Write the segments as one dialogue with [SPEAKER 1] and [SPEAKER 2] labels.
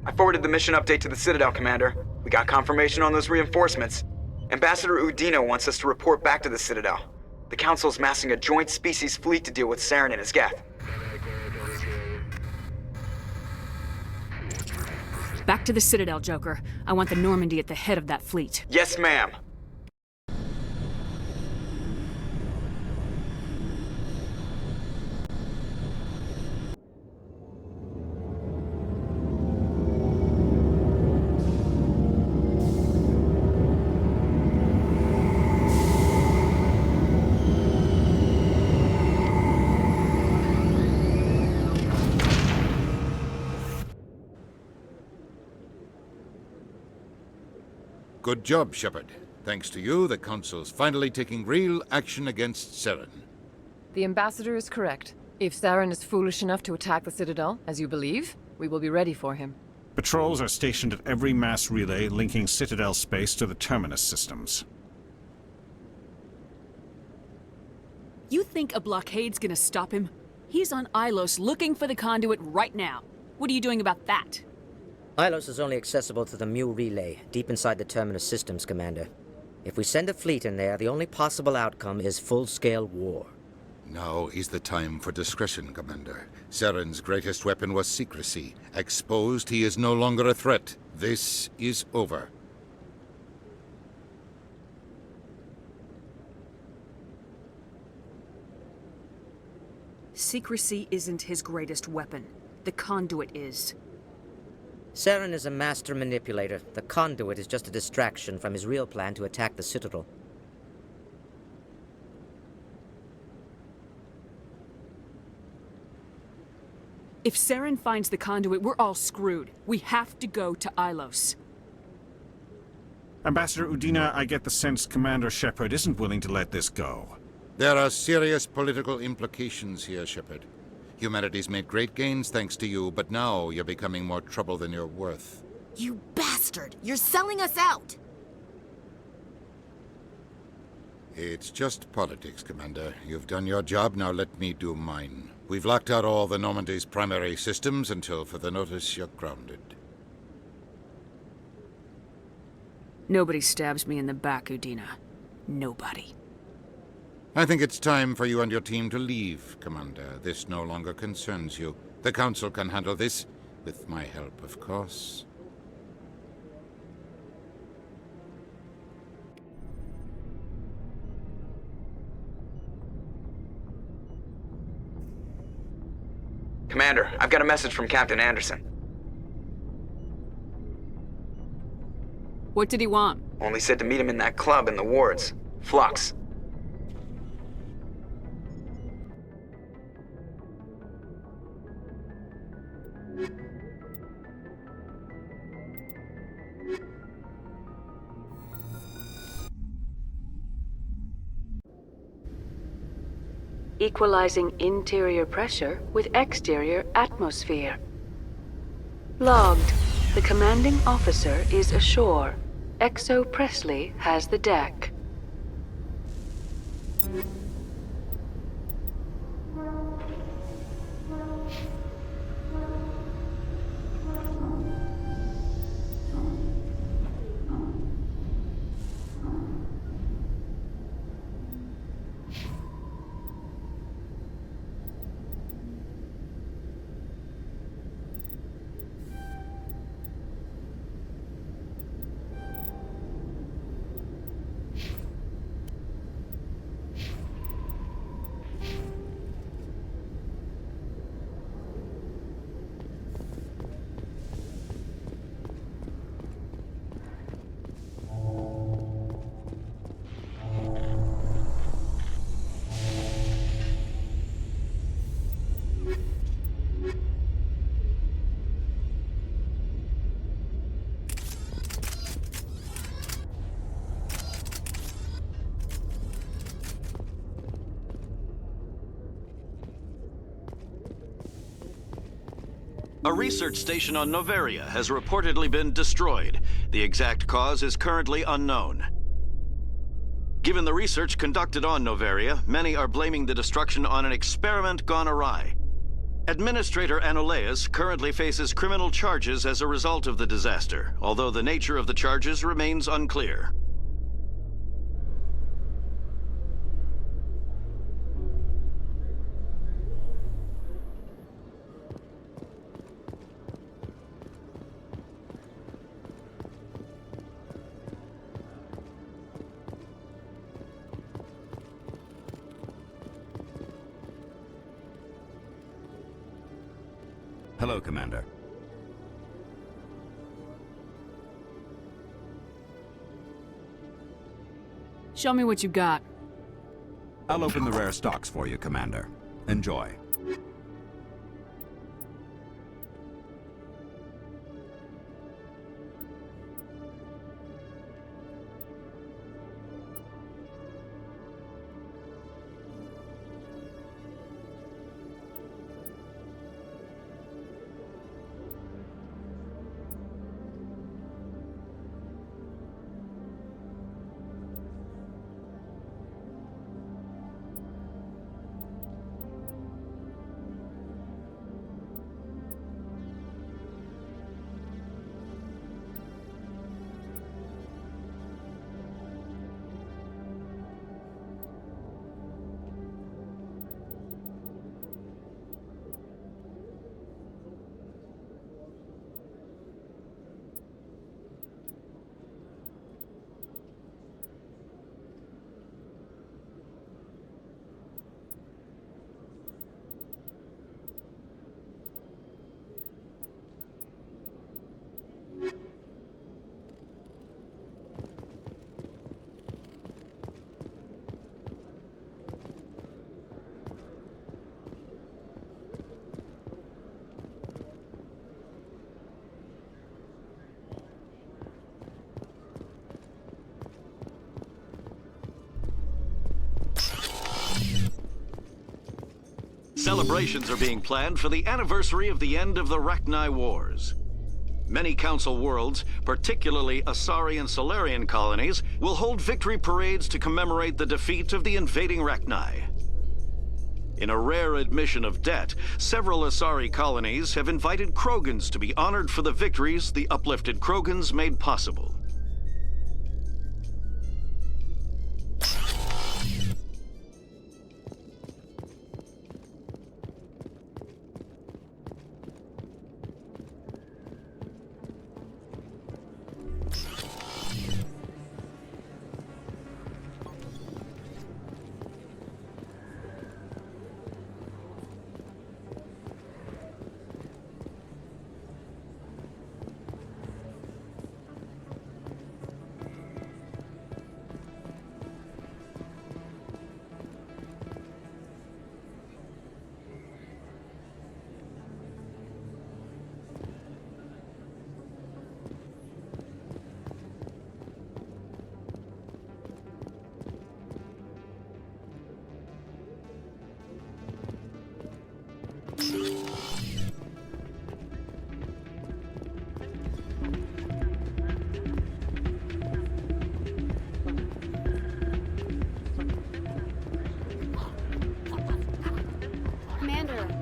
[SPEAKER 1] I forwarded the mission update to the Citadel, Commander. We got confirmation on those reinforcements. Ambassador Udina wants us to report back to the Citadel. The Council's massing a joint species fleet to deal with Saren and his Geth.
[SPEAKER 2] Back to the Citadel, Joker. I want the Normandy at the head of that fleet.
[SPEAKER 1] Yes, ma'am.
[SPEAKER 3] Good job, Shepard. Thanks to you, the Council's finally taking real action against Saren.
[SPEAKER 4] The Ambassador is correct. If Saren is foolish enough to attack the Citadel, as you believe, we will be ready for him.
[SPEAKER 5] Patrols are stationed at every mass relay linking Citadel space to the Terminus systems.
[SPEAKER 2] You think a blockade's gonna stop him? He's on Ilos looking for the conduit right now. What are you doing about that?
[SPEAKER 6] Ilos is only accessible to the Mu relay, deep inside the Terminus systems, Commander. If we send a fleet in there, the only possible outcome is full-scale war.
[SPEAKER 3] Now is the time for discretion, Commander. Saren's greatest weapon was secrecy. Exposed, he is no longer a threat. This is over.
[SPEAKER 2] Secrecy isn't his greatest weapon. The conduit is.
[SPEAKER 6] Saren is a master manipulator. The conduit is just a distraction from his real plan to attack the Citadel.
[SPEAKER 2] If Saren finds the conduit, we're all screwed. We have to go to Ilos.
[SPEAKER 5] Ambassador Udina, I get the sense Commander Shepard isn't willing to let this go.
[SPEAKER 3] There are serious political implications here, Shepard. Humanity's made great gains thanks to you, but now you're becoming more trouble than you're worth.
[SPEAKER 7] You bastard! You're selling us out!
[SPEAKER 3] It's just politics, Commander. You've done your job, now let me do mine. We've locked out all the Normandy's primary systems until further notice you're grounded.
[SPEAKER 2] Nobody stabs me in the back, Udina. Nobody.
[SPEAKER 3] I think it's time for you and your team to leave, Commander. This no longer concerns you. The Council can handle this, with my help, of course.
[SPEAKER 1] Commander, I've got a message from Captain Anderson.
[SPEAKER 2] What did he want?
[SPEAKER 1] Only said to meet him in that club in the wards. Flux.
[SPEAKER 8] Equalizing interior pressure with exterior atmosphere. Logged. The commanding officer is ashore. Exo Presley has the deck.
[SPEAKER 9] A research station on Noveria has reportedly been destroyed. The exact cause is currently unknown. Given the research conducted on Noveria, many are blaming the destruction on an experiment gone awry. Administrator Anoleus currently faces criminal charges as a result of the disaster, although the nature of the charges remains unclear.
[SPEAKER 10] Hello, Commander.
[SPEAKER 2] Show me what you got.
[SPEAKER 10] I'll open the rare stocks for you, Commander. Enjoy.
[SPEAKER 9] Celebrations are being planned for the anniversary of the end of the Rachni Wars. Many Council worlds, particularly Asari and Solarian colonies, will hold victory parades to commemorate the defeat of the invading Rachni. In a rare admission of debt, several Asari colonies have invited Krogans to be honored for the victories the uplifted Krogans made possible.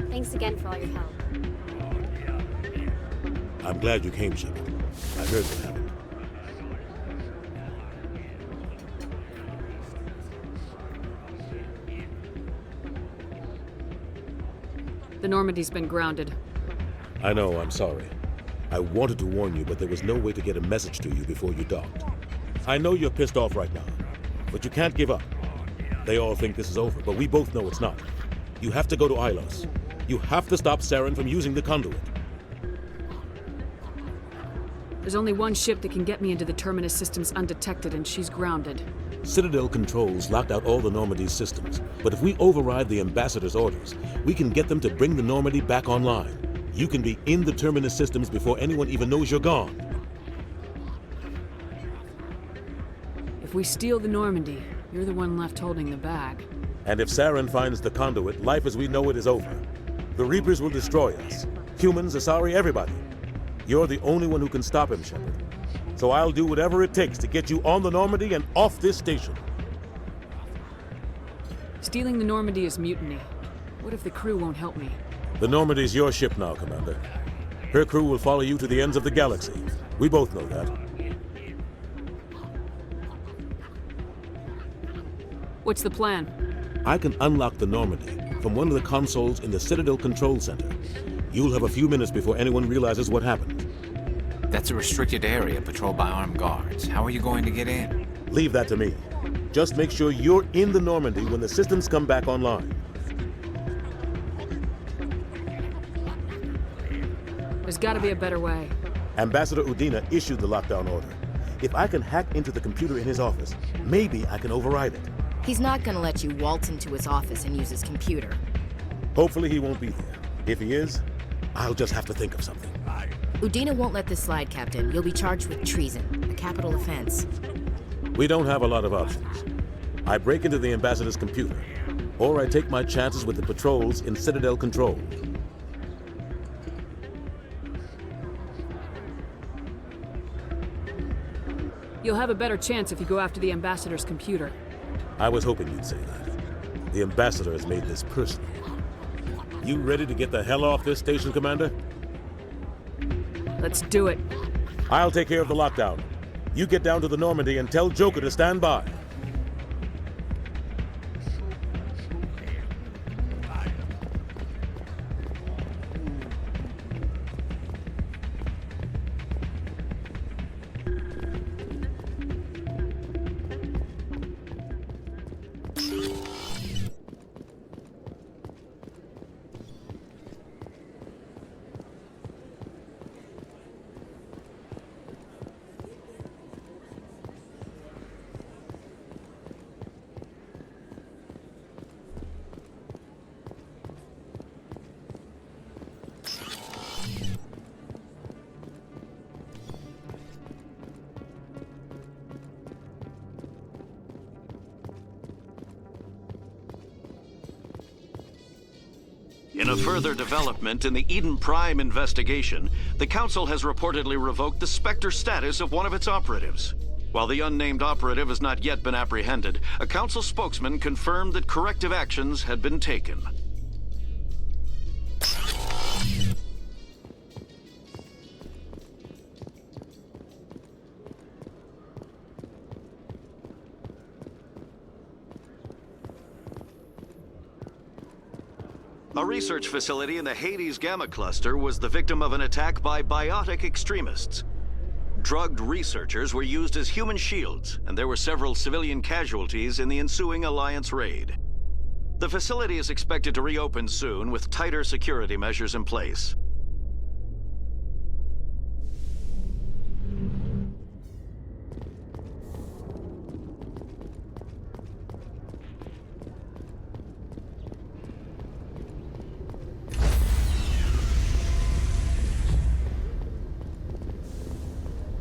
[SPEAKER 11] Thanks again for all your help.
[SPEAKER 12] I'm glad you came, Shepard. I heard what happened.
[SPEAKER 2] The Normandy's been grounded.
[SPEAKER 12] I know, I'm sorry. I wanted to warn you, but there was no way to get a message to you before you docked. I know you're pissed off right now, but you can't give up. They all think this is over, but we both know it's not. You have to go to Ilos. You have to stop Saren from using the conduit.
[SPEAKER 2] There's only one ship that can get me into the Terminus systems undetected, and she's grounded.
[SPEAKER 12] Citadel controls locked out all the Normandy's systems, but if we override the Ambassador's orders, we can get them to bring the Normandy back online. You can be in the Terminus systems before anyone even knows you're gone.
[SPEAKER 2] If we steal the Normandy, you're the one left holding the bag.
[SPEAKER 12] And if Saren finds the conduit, life as we know it is over. The Reapers will destroy us. Humans, Asari, everybody. You're the only one who can stop him, Shepard. So I'll do whatever it takes to get you on the Normandy and off this station.
[SPEAKER 2] Stealing the Normandy is mutiny. What if the crew won't help me?
[SPEAKER 12] The Normandy's your ship now, Commander. Her crew will follow you to the ends of the galaxy. We both know that.
[SPEAKER 2] What's the plan?
[SPEAKER 12] I can unlock the Normandy from one of the consoles in the Citadel Control Center. You'll have a few minutes before anyone realizes what happened.
[SPEAKER 13] That's a restricted area patrolled by armed guards. How are you going to get in?
[SPEAKER 12] Leave that to me. Just make sure you're in the Normandy when the systems come back online.
[SPEAKER 2] There's gotta be a better way.
[SPEAKER 12] Ambassador Udina issued the lockdown order. If I can hack into the computer in his office, maybe I can override it.
[SPEAKER 7] He's not gonna let you waltz into his office and use his computer.
[SPEAKER 12] Hopefully he won't be there. If he is, I'll just have to think of something.
[SPEAKER 7] Udina won't let this slide, Captain. You'll be charged with treason, a capital offense.
[SPEAKER 12] We don't have a lot of options. I break into the Ambassador's computer, or I take my chances with the patrols in Citadel Control.
[SPEAKER 2] You'll have a better chance if you go after the Ambassador's computer.
[SPEAKER 12] I was hoping you'd say that. The Ambassador has made this personal. You ready to get the hell off this station, Commander?
[SPEAKER 2] Let's do it.
[SPEAKER 12] I'll take care of the lockdown. You get down to the Normandy and tell Joker to stand by.
[SPEAKER 9] In a further development in the Eden Prime investigation, the Council has reportedly revoked the Spectre status of one of its operatives. While the unnamed operative has not yet been apprehended, a Council spokesman confirmed that corrective actions had been taken. A research facility in the Hades Gamma Cluster was the victim of an attack by biotic extremists. Drugged researchers were used as human shields, and there were several civilian casualties in the ensuing Alliance raid. The facility is expected to reopen soon with tighter security measures in place.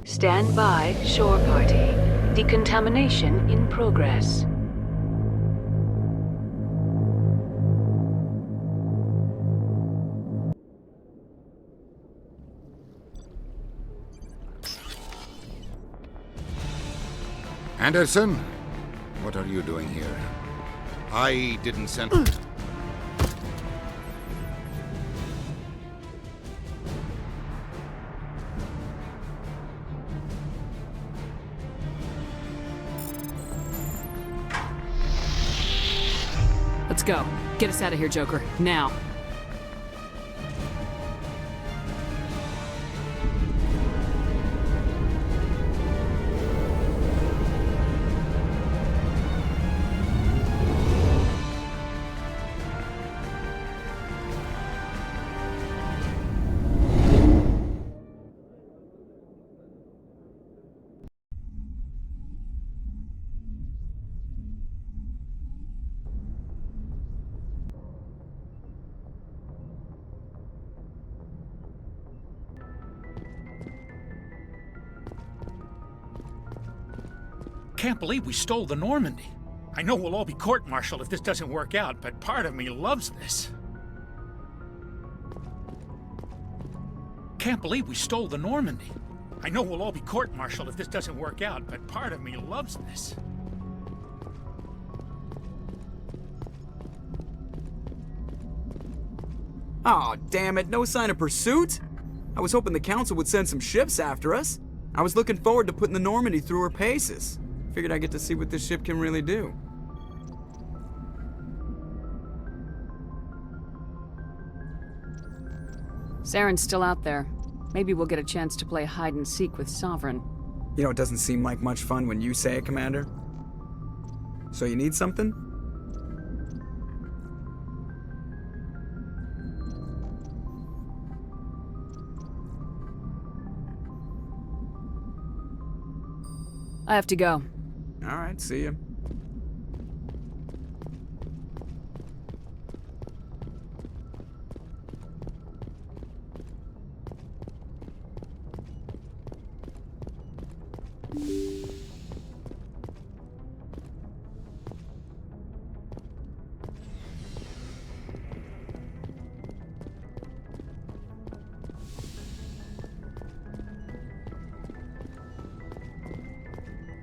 [SPEAKER 8] Stand by, shore party. Decontamination in progress.
[SPEAKER 3] Anderson? What are you doing here? I didn't send...
[SPEAKER 2] Let's go. Get us out of here, Joker. Now.
[SPEAKER 14] Can't believe we stole the Normandy. I know we'll all be court-martialed if this doesn't work out, but part of me loves this. Can't believe we stole the Normandy. I know we'll all be court-martialed if this doesn't work out, but part of me loves this.
[SPEAKER 1] Aw, damn it, no sign of pursuit? I was hoping the Council would send some ships after us. I was looking forward to putting the Normandy through her paces. Figured I'd get to see what this ship can really do.
[SPEAKER 2] Saren's still out there. Maybe we'll get a chance to play hide and seek with Sovereign.
[SPEAKER 1] You know, it doesn't seem like much fun when you say it, Commander. So you need something?
[SPEAKER 2] I have to go.
[SPEAKER 1] All right, see ya.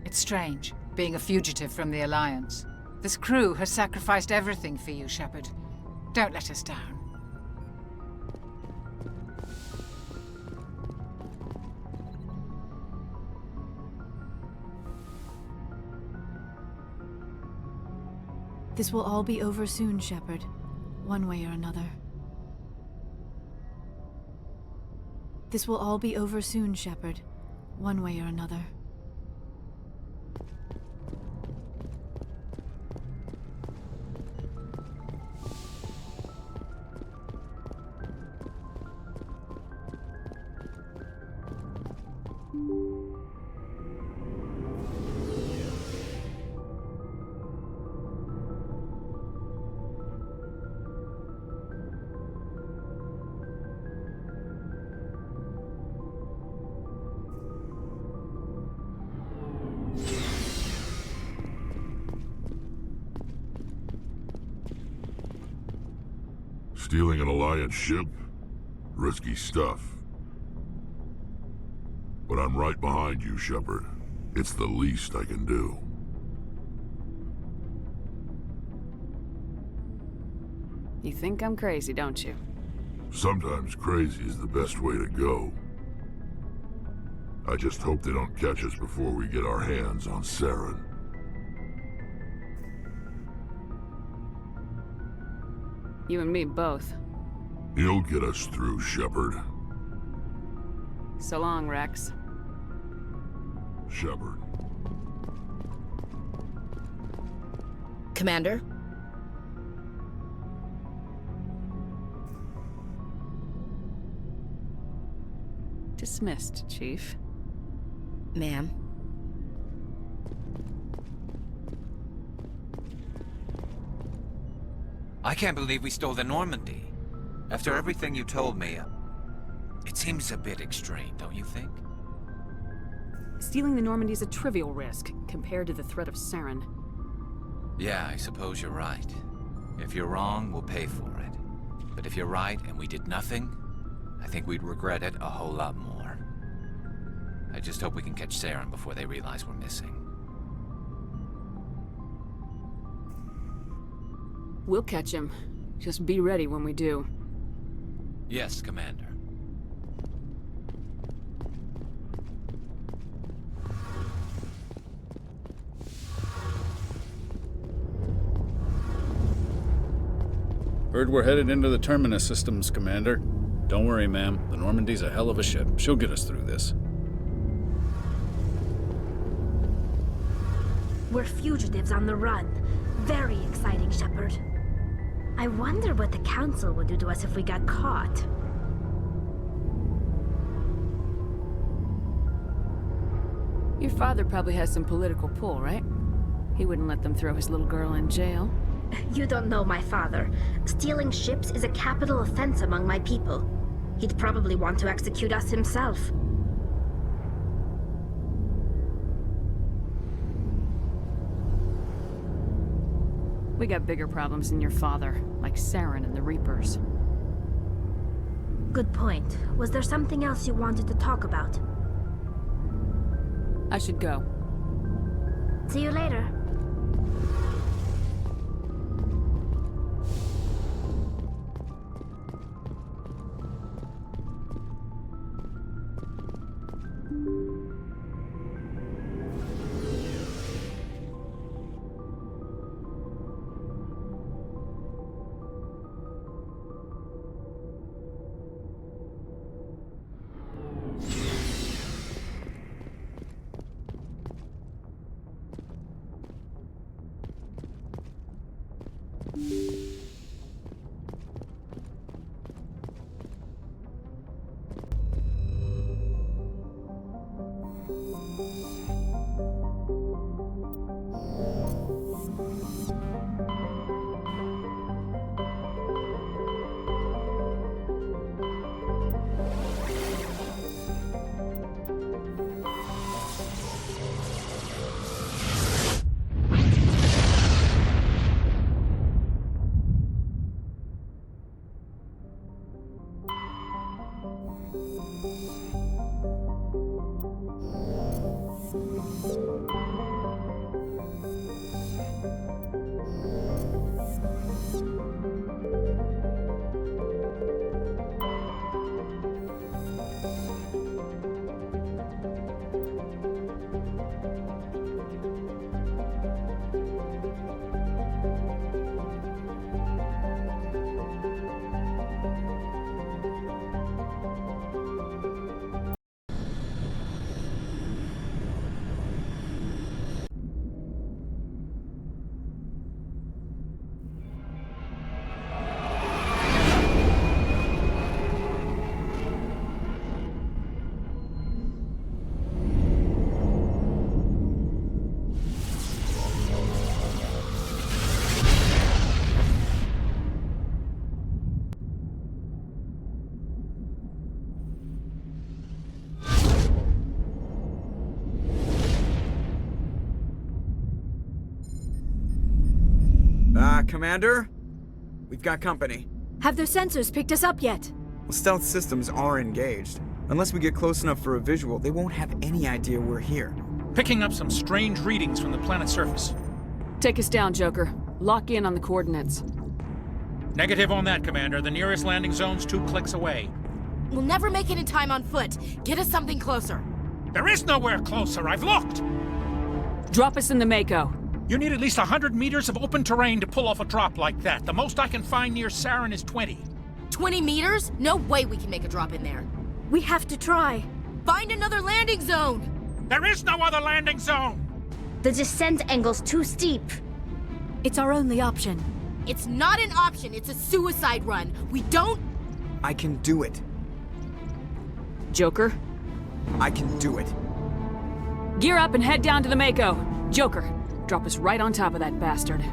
[SPEAKER 15] It's strange, being a fugitive from the Alliance. This crew has sacrificed everything for you, Shepard. Don't let us down.
[SPEAKER 16] This will all be over soon, Shepard. One way or another. This will all be over soon, Shepard. One way or another.
[SPEAKER 17] Stealing an Alliance ship? Risky stuff. But I'm right behind you, Shepard. It's the least I can do.
[SPEAKER 2] You think I'm crazy, don't you?
[SPEAKER 17] Sometimes crazy is the best way to go. I just hope they don't catch us before we get our hands on Saren.
[SPEAKER 2] You and me both.
[SPEAKER 17] He'll get us through, Shepard.
[SPEAKER 2] So long, Rex.
[SPEAKER 17] Shepard.
[SPEAKER 7] Commander?
[SPEAKER 2] Dismissed, Chief.
[SPEAKER 7] Ma'am.
[SPEAKER 13] I can't believe we stole the Normandy. After everything you told me, it seems a bit extreme, don't you think?
[SPEAKER 2] Stealing the Normandy is a trivial risk compared to the threat of Saren.
[SPEAKER 13] Yeah, I suppose you're right. If you're wrong, we'll pay for it. But if you're right and we did nothing, I think we'd regret it a whole lot more. I just hope we can catch Saren before they realize we're missing.
[SPEAKER 2] We'll catch him. Just be ready when we do.
[SPEAKER 13] Yes, Commander.
[SPEAKER 18] Heard we're headed into the Terminus systems, Commander. Don't worry, ma'am. The Normandy's a hell of a ship. She'll get us through this.
[SPEAKER 11] We're fugitives on the run. Very exciting, Shepard. I wonder what the Council would do to us if we got caught.
[SPEAKER 2] Your father probably has some political pull, right? He wouldn't let them throw his little girl in jail.
[SPEAKER 11] You don't know my father. Stealing ships is a capital offense among my people. He'd probably want to execute us himself.
[SPEAKER 2] We got bigger problems than your father, like Saren and the Reapers.
[SPEAKER 11] Good point. Was there something else you wanted to talk about?
[SPEAKER 2] I should go.
[SPEAKER 11] See you later.
[SPEAKER 1] Commander? We've got company.
[SPEAKER 16] Have their sensors picked us up yet?
[SPEAKER 1] Well, stealth systems are engaged. Unless we get close enough for a visual, they won't have any idea we're here.
[SPEAKER 14] Picking up some strange readings from the planet's surface.
[SPEAKER 2] Take us down, Joker. Lock in on the coordinates.
[SPEAKER 14] Negative on that, Commander. The nearest landing zone's 2 clicks away.
[SPEAKER 7] We'll never make it in time on foot. Get us something closer.
[SPEAKER 14] There is nowhere closer. I've looked.
[SPEAKER 2] Drop us in the Mako.
[SPEAKER 14] You need at least 100 meters of open terrain to pull off a drop like that. The most I can find near Saren is 20.
[SPEAKER 7] 20 meters? No way we can make a drop in there.
[SPEAKER 16] We have to try.
[SPEAKER 7] Find another landing zone!
[SPEAKER 14] There is no other landing zone!
[SPEAKER 11] The descent angle's too steep.
[SPEAKER 16] It's our only option.
[SPEAKER 7] It's not an option, it's a suicide run. We don't...
[SPEAKER 1] I can do it.
[SPEAKER 2] Joker?
[SPEAKER 1] I can do it.
[SPEAKER 2] Gear up and head down to the Mako. Joker, drop us right on top of that bastard.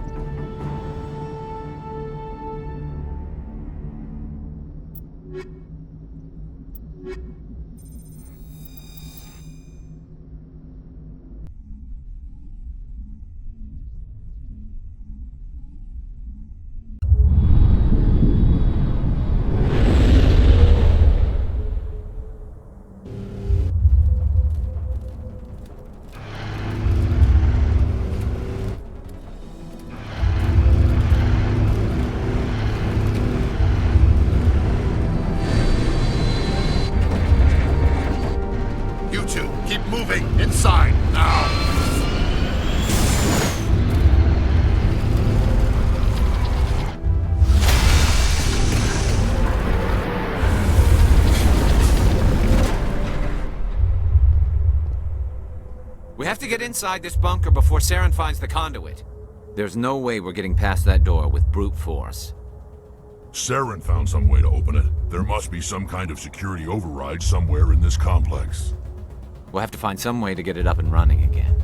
[SPEAKER 13] We have to get inside this bunker before Saren finds the conduit. There's no way we're getting past that door with brute force.
[SPEAKER 17] Saren found some way to open it. There must be some kind of security override somewhere in this complex.
[SPEAKER 13] We'll have to find some way to get it up and running again.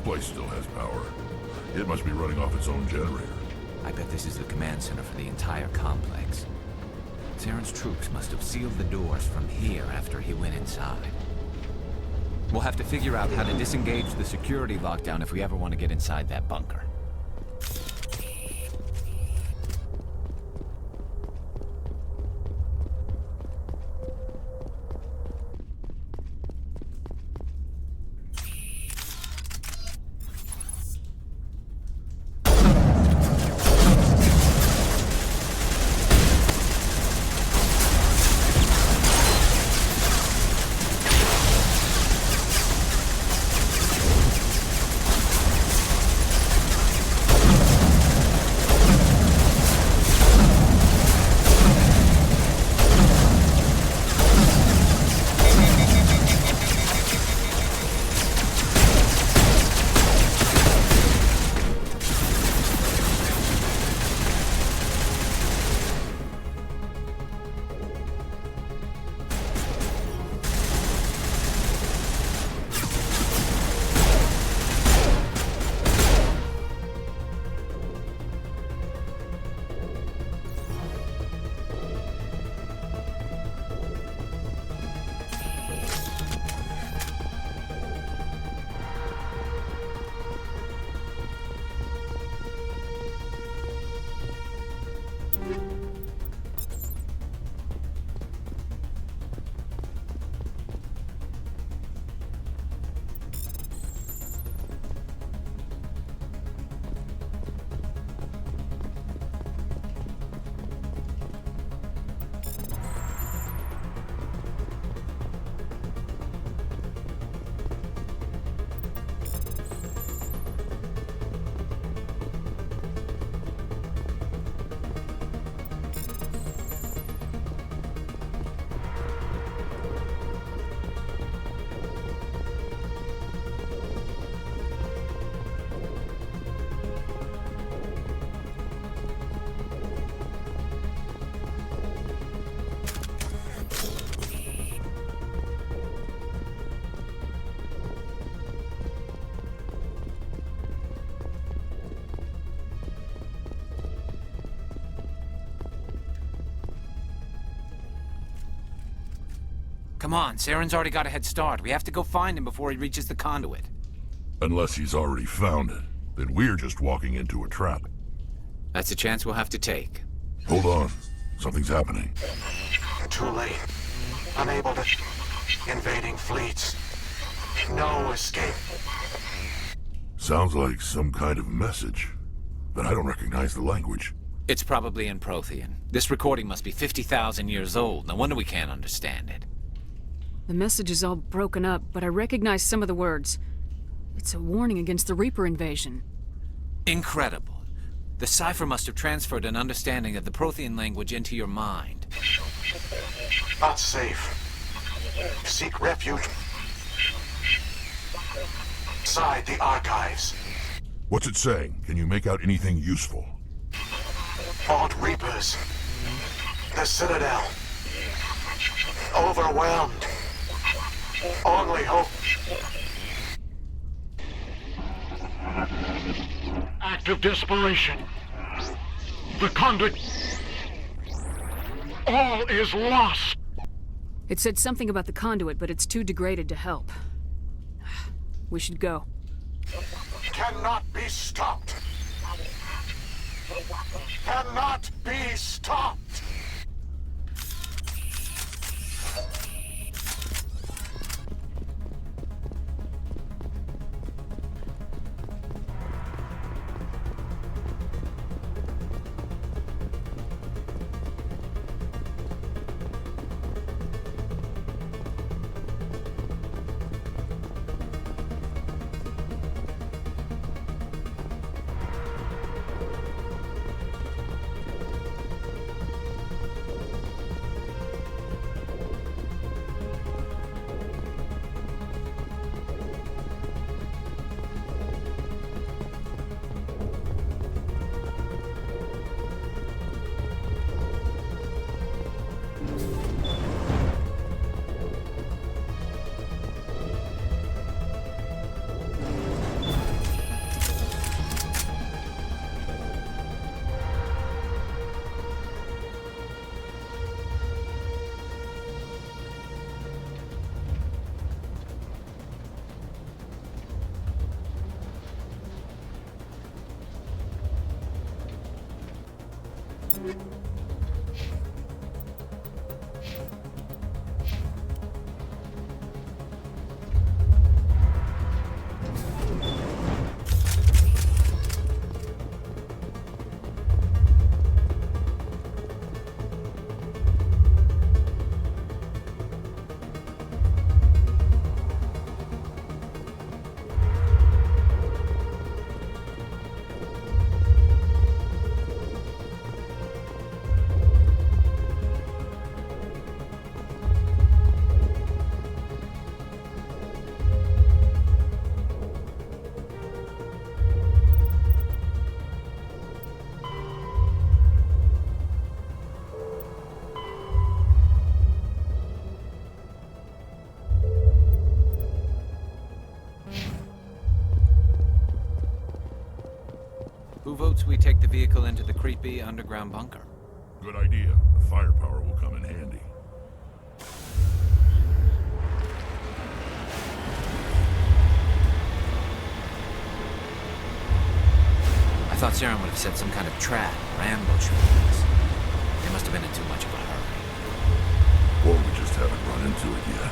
[SPEAKER 17] place still has power. It must be running off its own generator.
[SPEAKER 13] I bet this is the command center for the entire complex. Saren's troops must have sealed the doors from here after he went inside. We'll have to figure out how to disengage the security lockdown if we ever want to get inside that bunker. Come on, Saren's already got a head start. We have to go find him before he reaches the conduit.
[SPEAKER 17] Unless he's already found it, then we're just walking into a trap.
[SPEAKER 13] That's a chance we'll have to take.
[SPEAKER 17] Hold on. Something's happening.
[SPEAKER 19] Too late. Unable to... Invading fleets. No escape.
[SPEAKER 17] Sounds like some kind of message, but I don't recognize the language.
[SPEAKER 13] It's probably in Prothean. This recording must be 50,000 years old. No wonder we can't understand it.
[SPEAKER 2] The message is all broken up, but I recognize some of the words. It's a warning against the Reaper invasion.
[SPEAKER 13] Incredible. The cipher must have transferred an understanding of the Prothean language into your mind.
[SPEAKER 19] Not safe. Seek refuge inside the archives.
[SPEAKER 17] What's it saying? Can you make out anything useful?
[SPEAKER 19] Fought Reapers. The Citadel. Overwhelmed. Only hope. Act of desperation. The conduit. All is lost.
[SPEAKER 2] It said something about the conduit, but it's too degraded to help. We should go.
[SPEAKER 19] Cannot be stopped. Cannot be stopped.
[SPEAKER 13] Who votes we take the vehicle into the creepy underground bunker?
[SPEAKER 17] Good idea. The firepower will come in handy.
[SPEAKER 13] I thought Saren would have set some kind of trap or ambush for us. They must have been in too much of a hurry.
[SPEAKER 17] Or we just haven't run into it yet.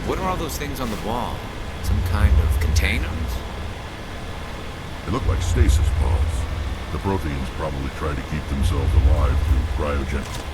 [SPEAKER 13] What are all those things on the wall? Some kind of containers?
[SPEAKER 17] They look like stasis pods. The Protheans probably try to keep themselves alive through cryogen.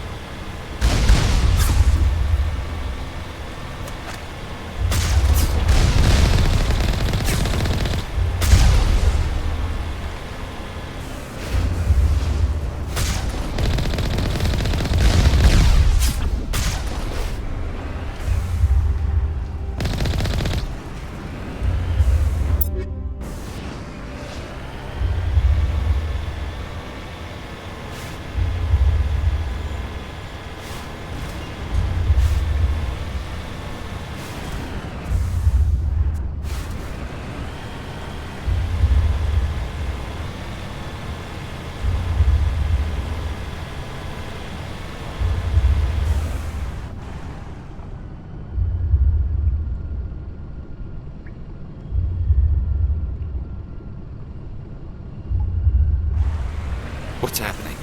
[SPEAKER 13] What's happening?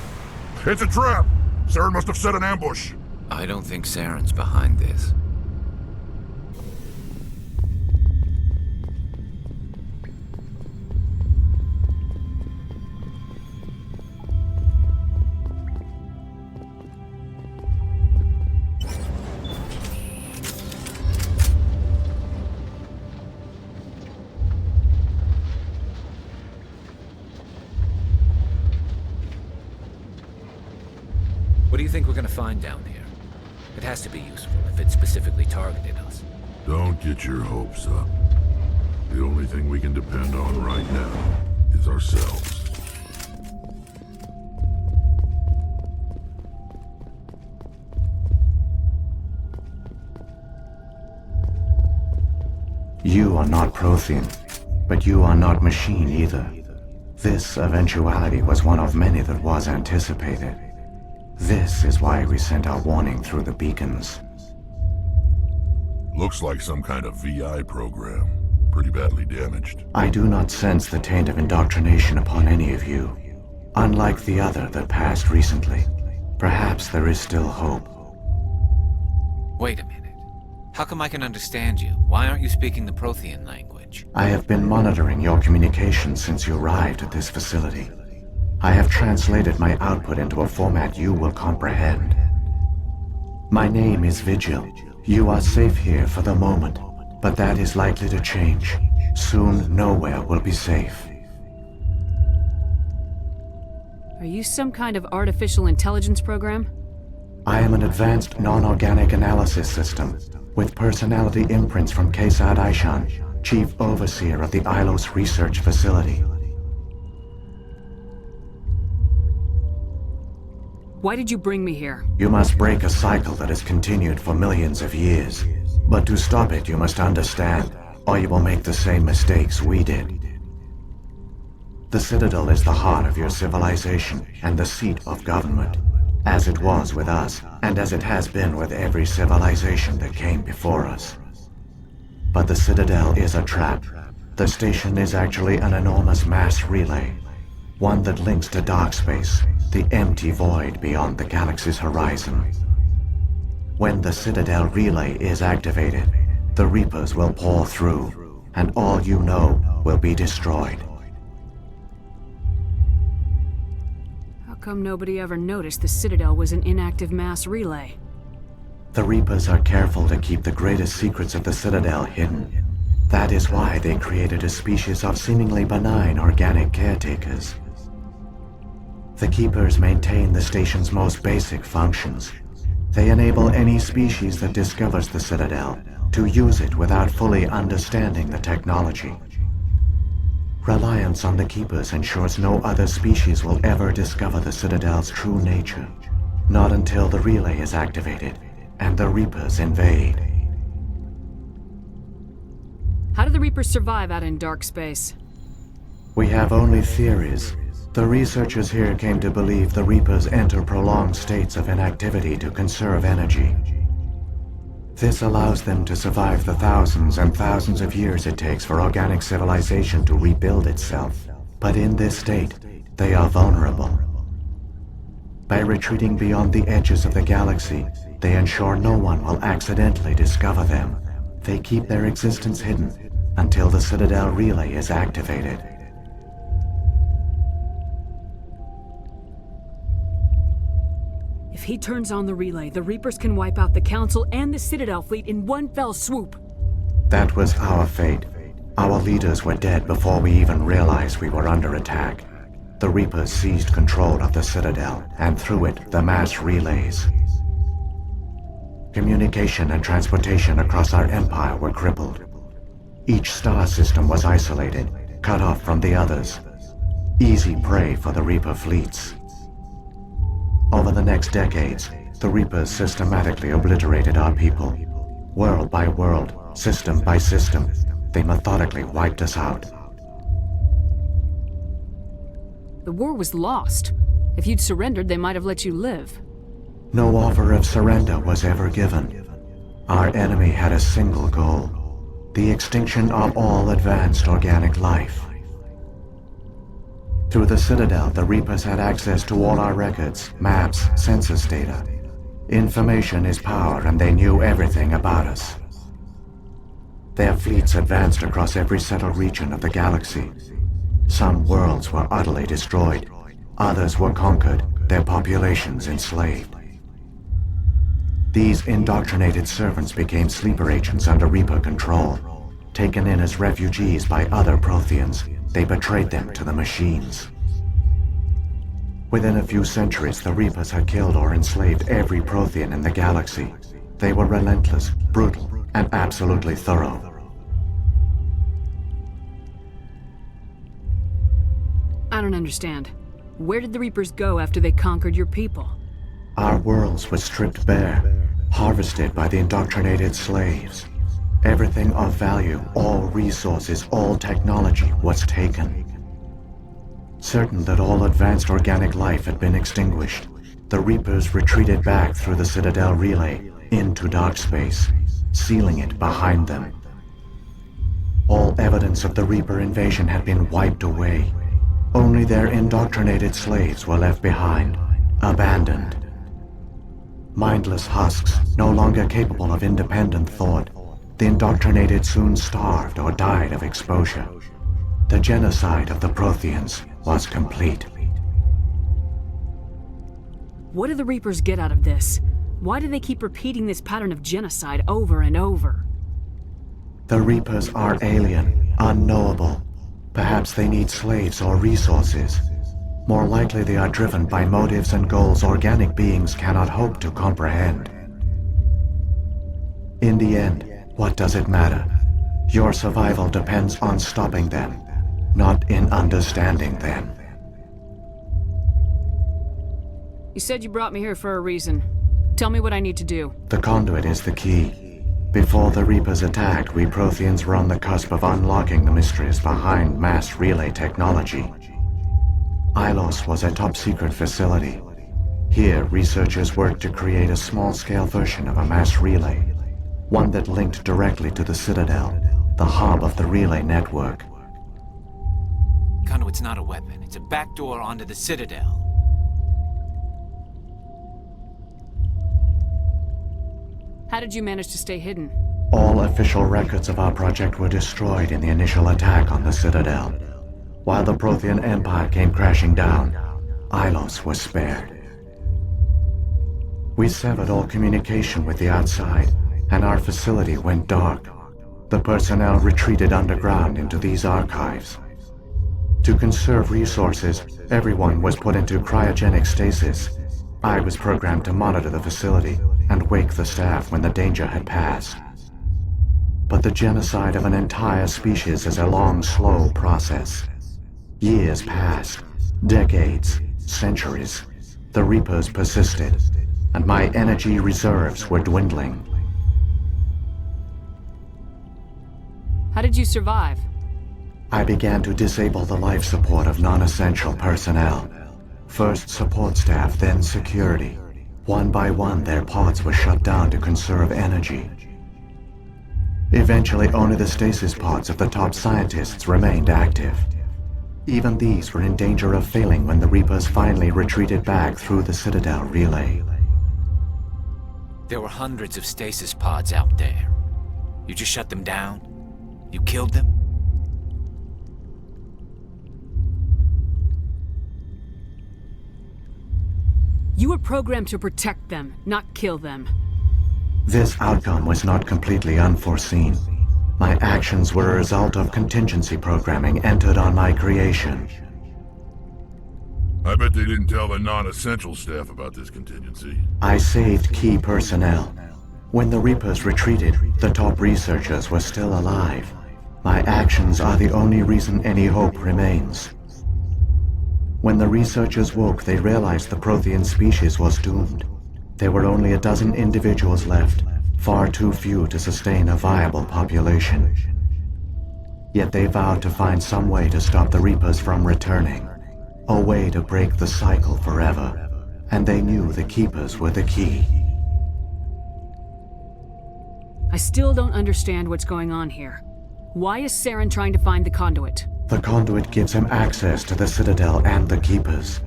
[SPEAKER 17] It's a trap! Saren must have set an ambush.
[SPEAKER 13] I don't think Saren's behind this. What do you think we're gonna find down here? It has to be useful if it specifically targeted us.
[SPEAKER 17] Don't get your hopes up. The only thing we can depend on right now is ourselves.
[SPEAKER 20] You are not Prothean, but you are not machine either. This eventuality was one of many that was anticipated. This is why we sent our warning through the beacons.
[SPEAKER 17] Looks like some kind of VI program. Pretty badly damaged.
[SPEAKER 20] I do not sense the taint of indoctrination upon any of you. Unlike the other that passed recently. Perhaps there is still hope.
[SPEAKER 13] Wait a minute. How come I can understand you? Why aren't you speaking the Prothean language?
[SPEAKER 20] I have been monitoring your communications since you arrived at this facility. I have translated my output into a format you will comprehend. My name is Vigil. You are safe here for the moment, but that is likely to change. Soon, nowhere will be safe.
[SPEAKER 2] Are you some kind of artificial intelligence program?
[SPEAKER 20] I am an advanced non-organic analysis system, with personality imprints from Kesad Aishan, Chief Overseer of the ILOS Research Facility.
[SPEAKER 2] Why did you bring me here?
[SPEAKER 20] You must break a cycle that has continued for millions of years. But to stop it, you must understand, or you will make the same mistakes we did. The Citadel is the heart of your civilization and the seat of government, as it was with us, and as it has been with every civilization that came before us. But the Citadel is a trap. The station is actually an enormous mass relay, one that links to dark space, the empty void beyond the galaxy's horizon. When the Citadel relay is activated, the Reapers will pour through, and all you know will be destroyed.
[SPEAKER 2] How come nobody ever noticed the Citadel was an inactive mass relay?
[SPEAKER 20] The Reapers are careful to keep the greatest secrets of the Citadel hidden. That is why they created a species of seemingly benign organic caretakers. The Keepers maintain the station's most basic functions. They enable any species that discovers the Citadel to use it without fully understanding the technology. Reliance on the Keepers ensures no other species will ever discover the Citadel's true nature, not until the relay is activated and the Reapers invade.
[SPEAKER 2] How do the Reapers survive out in dark space?
[SPEAKER 20] We have only theories. The researchers here came to believe the Reapers enter prolonged states of inactivity to conserve energy. This allows them to survive the thousands and thousands of years it takes for organic civilization to rebuild itself. But in this state, they are vulnerable. By retreating beyond the edges of the galaxy, they ensure no one will accidentally discover them. They keep their existence hidden until the Citadel relay is activated.
[SPEAKER 2] If he turns on the relay, the Reapers can wipe out the Council and the Citadel fleet in one fell swoop.
[SPEAKER 20] That was our fate. Our leaders were dead before we even realized we were under attack. The Reapers seized control of the Citadel, and through it, the mass relays. Communication and transportation across our empire were crippled. Each star system was isolated, cut off from the others. Easy prey for the Reaper fleets. Over the next decades, the Reapers systematically obliterated our people. World by world, system by system, they methodically wiped us out.
[SPEAKER 2] The war was lost. If you'd surrendered, they might have let you live.
[SPEAKER 20] No offer of surrender was ever given. Our enemy had a single goal: the extinction of all advanced organic life. Through the Citadel, the Reapers had access to all our records, maps, census data. Information is power, and they knew everything about us. Their fleets advanced across every settled region of the galaxy. Some worlds were utterly destroyed. Others were conquered, their populations enslaved. These indoctrinated servants became sleeper agents under Reaper control. Taken in as refugees by other Protheans, they betrayed them to the machines. Within a few centuries, the Reapers had killed or enslaved every Prothean in the galaxy. They were relentless, brutal, and absolutely thorough.
[SPEAKER 2] I don't understand. Where did the Reapers go after they conquered your people?
[SPEAKER 20] Our worlds were stripped bare, harvested by the indoctrinated slaves. Everything of value, all resources, all technology was taken. Certain that all advanced organic life had been extinguished, the Reapers retreated back through the Citadel relay into dark space, sealing it behind them. All evidence of the Reaper invasion had been wiped away. Only their indoctrinated slaves were left behind, abandoned. Mindless husks, no longer capable of independent thought, the indoctrinated soon starved or died of exposure. The genocide of the Protheans was complete.
[SPEAKER 2] What do the Reapers get out of this? Why do they keep repeating this pattern of genocide over and over?
[SPEAKER 20] The Reapers are alien, unknowable. Perhaps they need slaves or resources. More likely they are driven by motives and goals organic beings cannot hope to comprehend. In the end, what does it matter? Your survival depends on stopping them, not in understanding them.
[SPEAKER 2] You said you brought me here for a reason. Tell me what I need to do.
[SPEAKER 20] The conduit is the key. Before the Reapers attacked, we Protheans were on the cusp of unlocking the mysteries behind mass relay technology. ILOS was a top-secret facility. Here, researchers worked to create a small-scale version of a mass relay, one that linked directly to the Citadel, the hub of the relay network.
[SPEAKER 13] Conduit's not a weapon. It's a backdoor onto the Citadel.
[SPEAKER 2] How did you manage to stay hidden?
[SPEAKER 20] All official records of our project were destroyed in the initial attack on the Citadel. While the Prothean Empire came crashing down, ILOS was spared. We severed all communication with the outside, and our facility went dark. The personnel retreated underground into these archives. To conserve resources, everyone was put into cryogenic stasis. I was programmed to monitor the facility and wake the staff when the danger had passed. But the genocide of an entire species is a long, slow process. Years passed, decades, centuries. The Reapers persisted, and my energy reserves were dwindling.
[SPEAKER 2] How did you survive?
[SPEAKER 20] I began to disable the life support of non-essential personnel. First support staff, then security. One by one, their pods were shut down to conserve energy. Eventually, only the stasis pods of the top scientists remained active. Even these were in danger of failing when the Reapers finally retreated back through the Citadel relay.
[SPEAKER 13] There were hundreds of stasis pods out there. You just shut them down? You killed them?
[SPEAKER 2] You were programmed to protect them, not kill them.
[SPEAKER 20] This outcome was not completely unforeseen. My actions were a result of contingency programming entered on my creation.
[SPEAKER 17] I bet they didn't tell the non-essential staff about this contingency.
[SPEAKER 20] I saved key personnel. When the Reapers retreated, the top researchers were still alive. My actions are the only reason any hope remains. When the researchers woke, they realized the Prothean species was doomed. There were only a dozen individuals left, far too few to sustain a viable population. Yet they vowed to find some way to stop the Reapers from returning. A way to break the cycle forever. And they knew the Keepers were the key.
[SPEAKER 2] I still don't understand what's going on here. Why is Saren trying to find the conduit?
[SPEAKER 20] The conduit gives him access to the Citadel and the Keepers.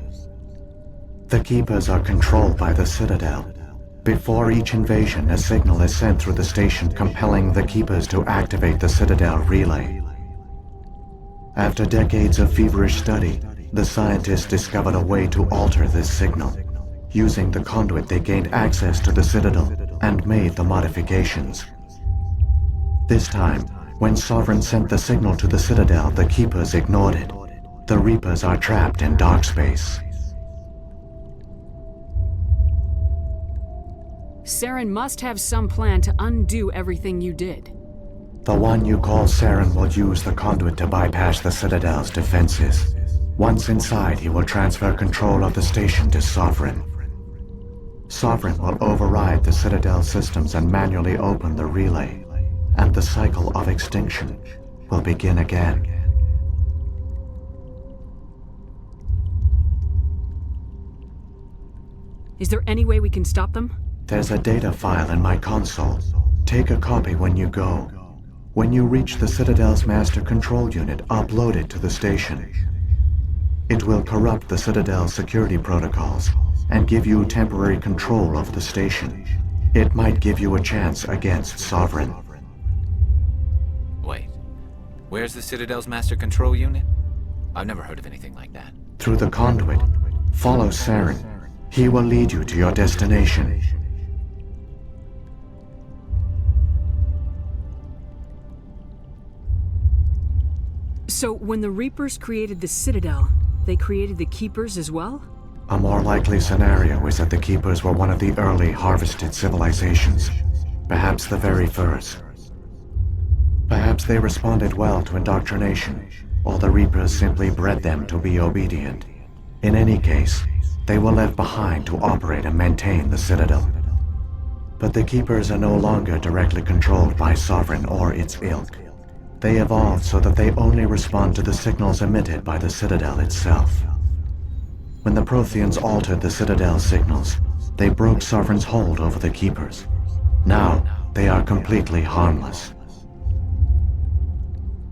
[SPEAKER 20] The Keepers are controlled by the Citadel. Before each invasion, a signal is sent through the station compelling the Keepers to activate the Citadel relay. After decades of feverish study, the scientists discovered a way to alter this signal. Using the conduit, they gained access to the Citadel and made the modifications. This time, when Sovereign sent the signal to the Citadel, the Keepers ignored it. The Reapers are trapped in dark space.
[SPEAKER 2] Saren must have some plan to undo everything you did.
[SPEAKER 20] The one you call Saren will use the conduit to bypass the Citadel's defenses. Once inside, he will transfer control of the station to Sovereign. Sovereign will override the Citadel systems and manually open the relay, and the cycle of extinction will begin again.
[SPEAKER 2] Is there any way we can stop them?
[SPEAKER 20] There's a data file in my console. Take a copy when you go. When you reach the Citadel's master control unit, upload it to the station. It will corrupt the Citadel's security protocols and give you temporary control of the station. It might give you a chance against Sovereign.
[SPEAKER 13] Wait, where's the Citadel's master control unit? I've never heard of anything like that.
[SPEAKER 20] Through the conduit, follow Saren. He will lead you to your destination.
[SPEAKER 2] So, when the Reapers created the Citadel, they created the Keepers as well?
[SPEAKER 20] A more likely scenario is that the Keepers were one of the early harvested civilizations. Perhaps the very first. Perhaps they responded well to indoctrination, or the Reapers simply bred them to be obedient. In any case, they were left behind to operate and maintain the Citadel. But the Keepers are no longer directly controlled by Sovereign or its ilk. They evolved so that they only respond to the signals emitted by the Citadel itself. When the Protheans altered the Citadel's signals, they broke Sovereign's hold over the Keepers. Now, they are completely harmless.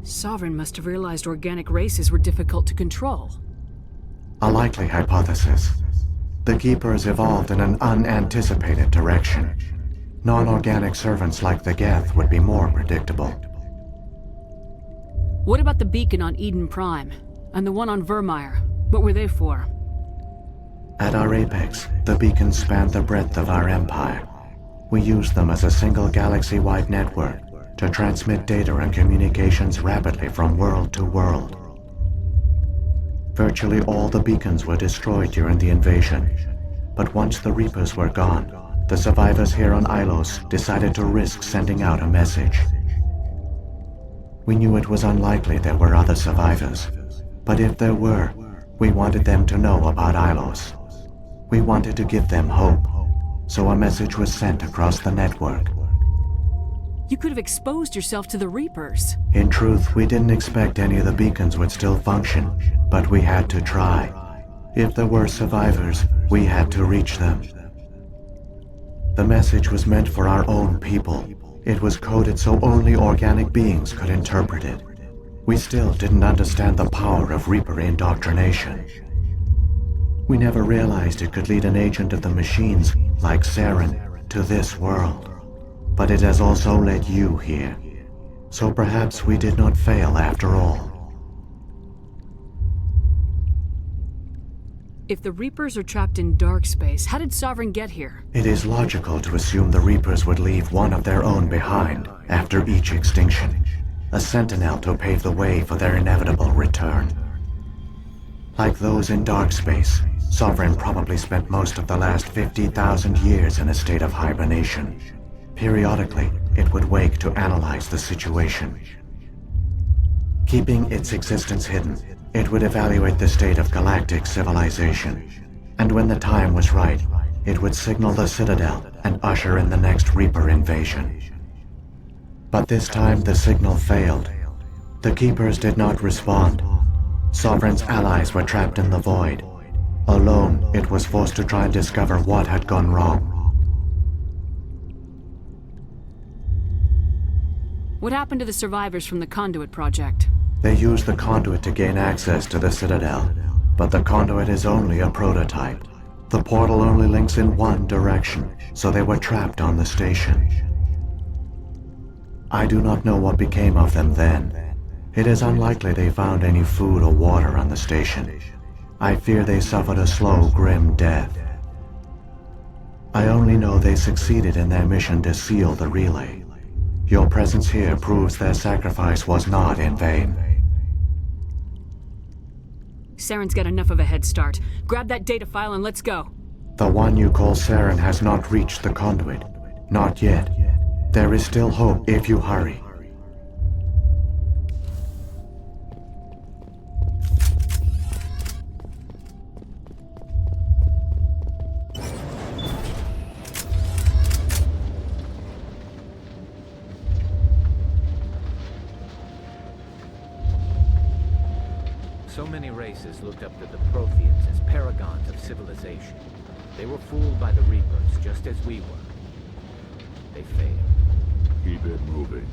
[SPEAKER 2] Sovereign must have realized organic races were difficult to control.
[SPEAKER 20] A likely hypothesis. The Keepers evolved in an unanticipated direction. Non-organic servants like the Geth would be more predictable.
[SPEAKER 2] What about the beacon on Eden Prime? And the one on Vermeer? What were they for?
[SPEAKER 20] At our apex, the beacons spanned the breadth of our empire. We used them as a single galaxy-wide network to transmit data and communications rapidly from world to world. Virtually all the beacons were destroyed during the invasion, but once the Reapers were gone, the survivors here on Ilos decided to risk sending out a message. We knew it was unlikely there were other survivors, but if there were, we wanted them to know about Ilos. We wanted to give them hope, so a message was sent across the network.
[SPEAKER 2] You could have exposed yourself to the Reapers.
[SPEAKER 20] In truth, we didn't expect any of the beacons would still function, but we had to try. If there were survivors, we had to reach them. The message was meant for our own people. It was coded so only organic beings could interpret it. We still didn't understand the power of Reaper indoctrination. We never realized it could lead an agent of the machines, like Saren, to this world. But it has also led you here. So perhaps we did not fail after all.
[SPEAKER 2] If the Reapers are trapped in dark space, how did Sovereign get here?
[SPEAKER 20] It is logical to assume the Reapers would leave one of their own behind after each extinction. A sentinel to pave the way for their inevitable return. Like those in dark space, Sovereign probably spent most of the last 50,000 years in a state of hibernation. Periodically, it would wake to analyze the situation. Keeping its existence hidden, it would evaluate the state of galactic civilization. And when the time was right, it would signal the Citadel and usher in the next Reaper invasion. But this time the signal failed. The Keepers did not respond. Sovereign's allies were trapped in the void. Alone, it was forced to try and discover what had gone wrong.
[SPEAKER 2] What happened to the survivors from the Conduit project?
[SPEAKER 20] They used the conduit to gain access to the Citadel, but the conduit is only a prototype. The portal only links in one direction, so they were trapped on the station. I do not know what became of them then. It is unlikely they found any food or water on the station. I fear they suffered a slow, grim death. I only know they succeeded in their mission to seal the relay. Your presence here proves their sacrifice was not in vain.
[SPEAKER 2] Saren's got enough of a head start. Grab that data file and let's go.
[SPEAKER 20] The one you call Saren has not reached the conduit. Not yet. There is still hope if you hurry.
[SPEAKER 13] So many races looked up to the Protheans as paragons of civilization. They were fooled by the Reapers, just as we were. They failed.
[SPEAKER 17] Keep it moving.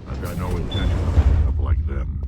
[SPEAKER 17] I've got no intention of ending up like them.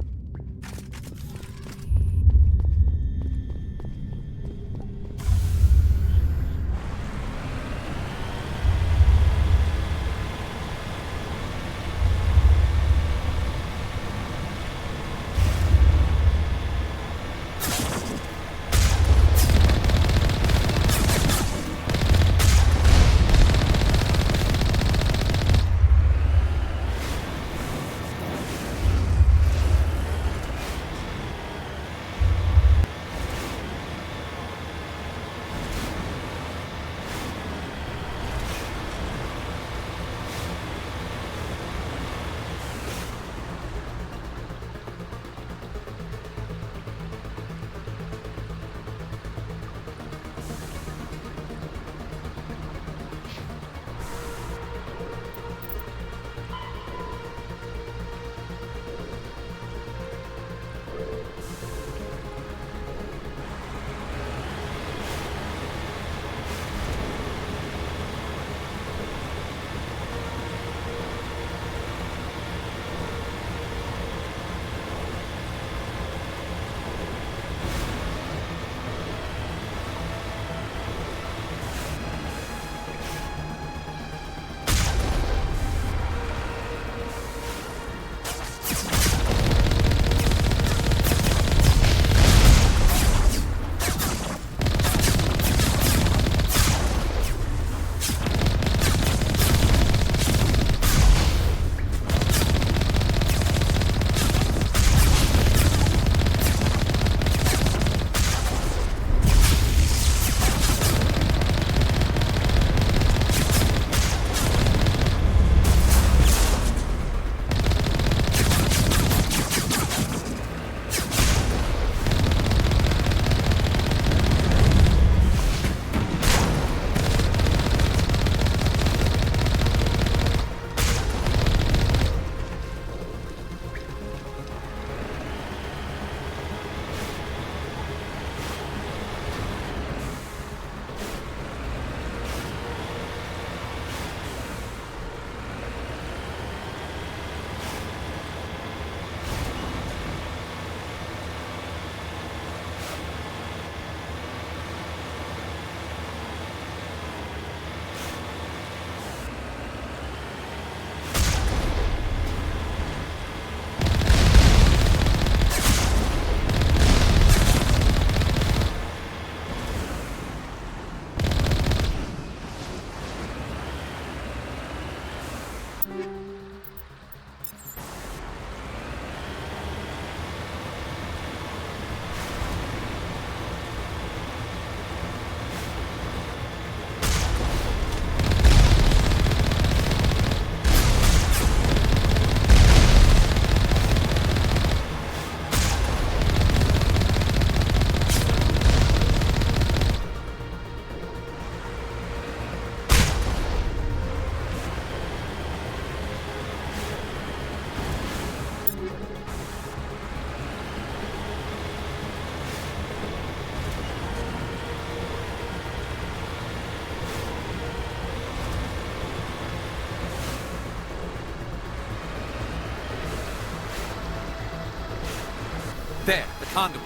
[SPEAKER 13] There, the conduit.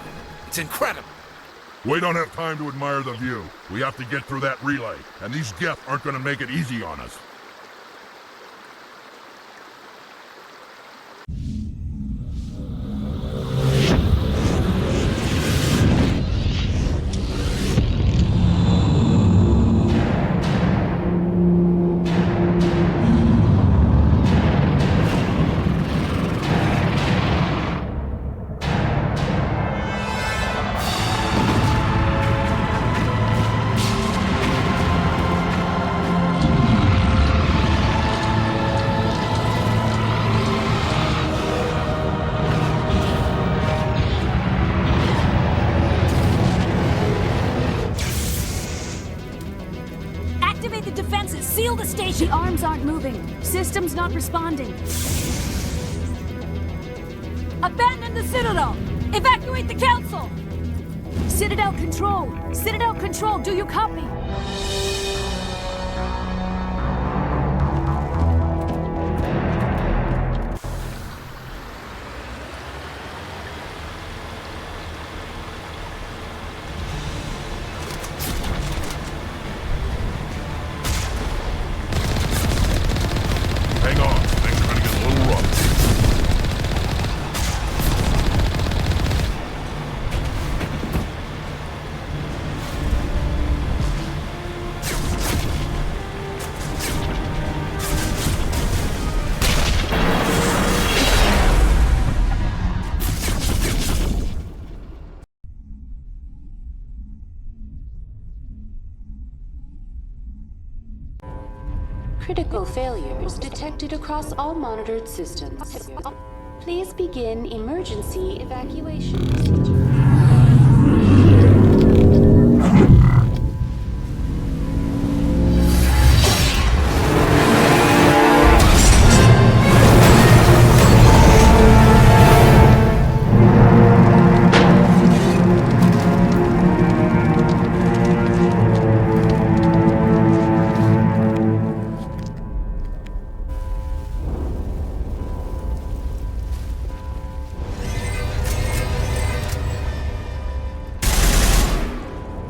[SPEAKER 13] It's incredible.
[SPEAKER 17] We don't have time to admire the view. We have to get through that relay, and these Geth aren't going to make it easy on us.
[SPEAKER 2] The arms aren't moving. Systems not responding. Abandon the Citadel! Evacuate the Council! Citadel Control! Citadel Control, do you copy?
[SPEAKER 8] Critical failures detected across all monitored systems. Please begin emergency evacuation procedure.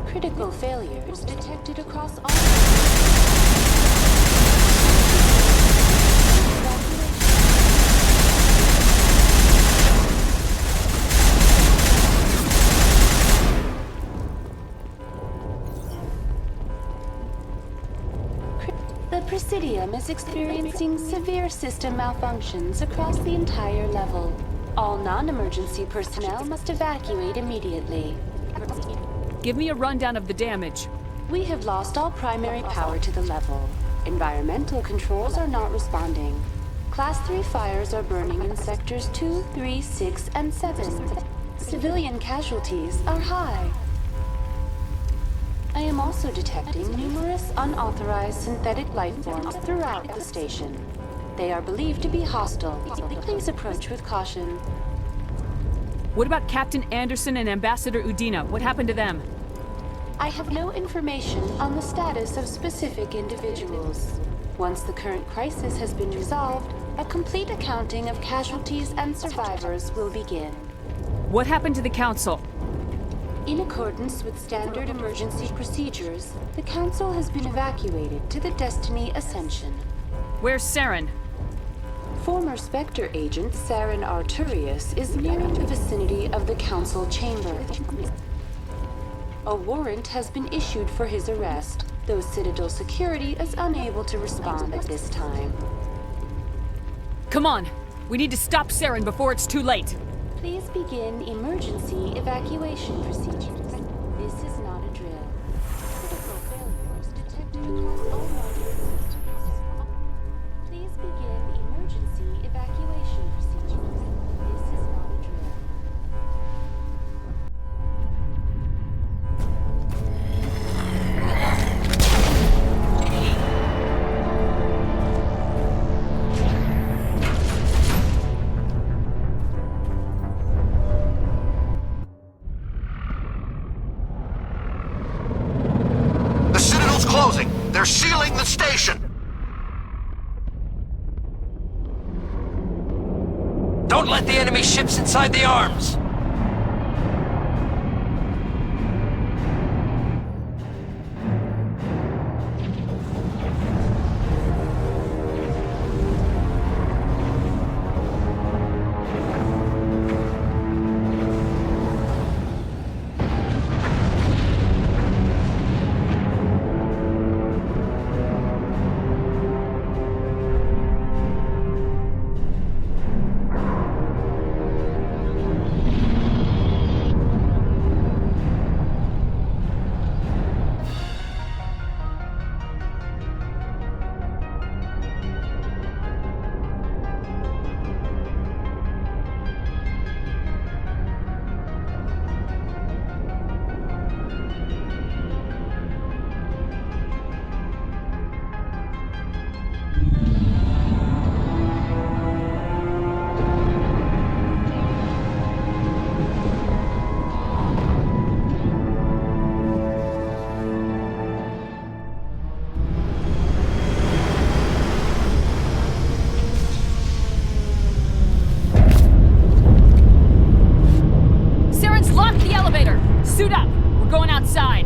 [SPEAKER 8] Critical failures detected across all... The Presidium is experiencing severe system malfunctions across the entire level. All non-emergency personnel must evacuate immediately.
[SPEAKER 2] Give me a rundown of the damage.
[SPEAKER 8] We have lost all primary power to the level. Environmental controls are not responding. Class 3 fires are burning in sectors 2, 3, 6, and 7. Civilian casualties are high. I am also detecting numerous unauthorized synthetic life forms throughout the station. They are believed to be hostile. Please approach with caution.
[SPEAKER 2] What about Captain Anderson and Ambassador Udina? What happened to them?
[SPEAKER 8] I have no information on the status of specific individuals. Once the current crisis has been resolved, a complete accounting of casualties and survivors will begin.
[SPEAKER 2] What happened to the Council?
[SPEAKER 8] In accordance with standard emergency procedures, the Council has been evacuated to the Destiny Ascension.
[SPEAKER 2] Where's Saren?
[SPEAKER 8] Former Spectre agent Saren Arturius is nearing the vicinity of the Council chamber. A warrant has been issued for his arrest, though Citadel security is unable to respond at this time.
[SPEAKER 2] Come on. We need to stop Saren before it's too late.
[SPEAKER 8] Please begin emergency evacuation procedures. This is not a drill. Critical failures detected across all modern systems. Please begin emergency evacuation procedures. This is not a drill.
[SPEAKER 19] They're sealing the station!
[SPEAKER 21] Don't let the enemy ships inside the arms!
[SPEAKER 2] Suit up! We're going outside!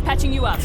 [SPEAKER 2] Patching you up.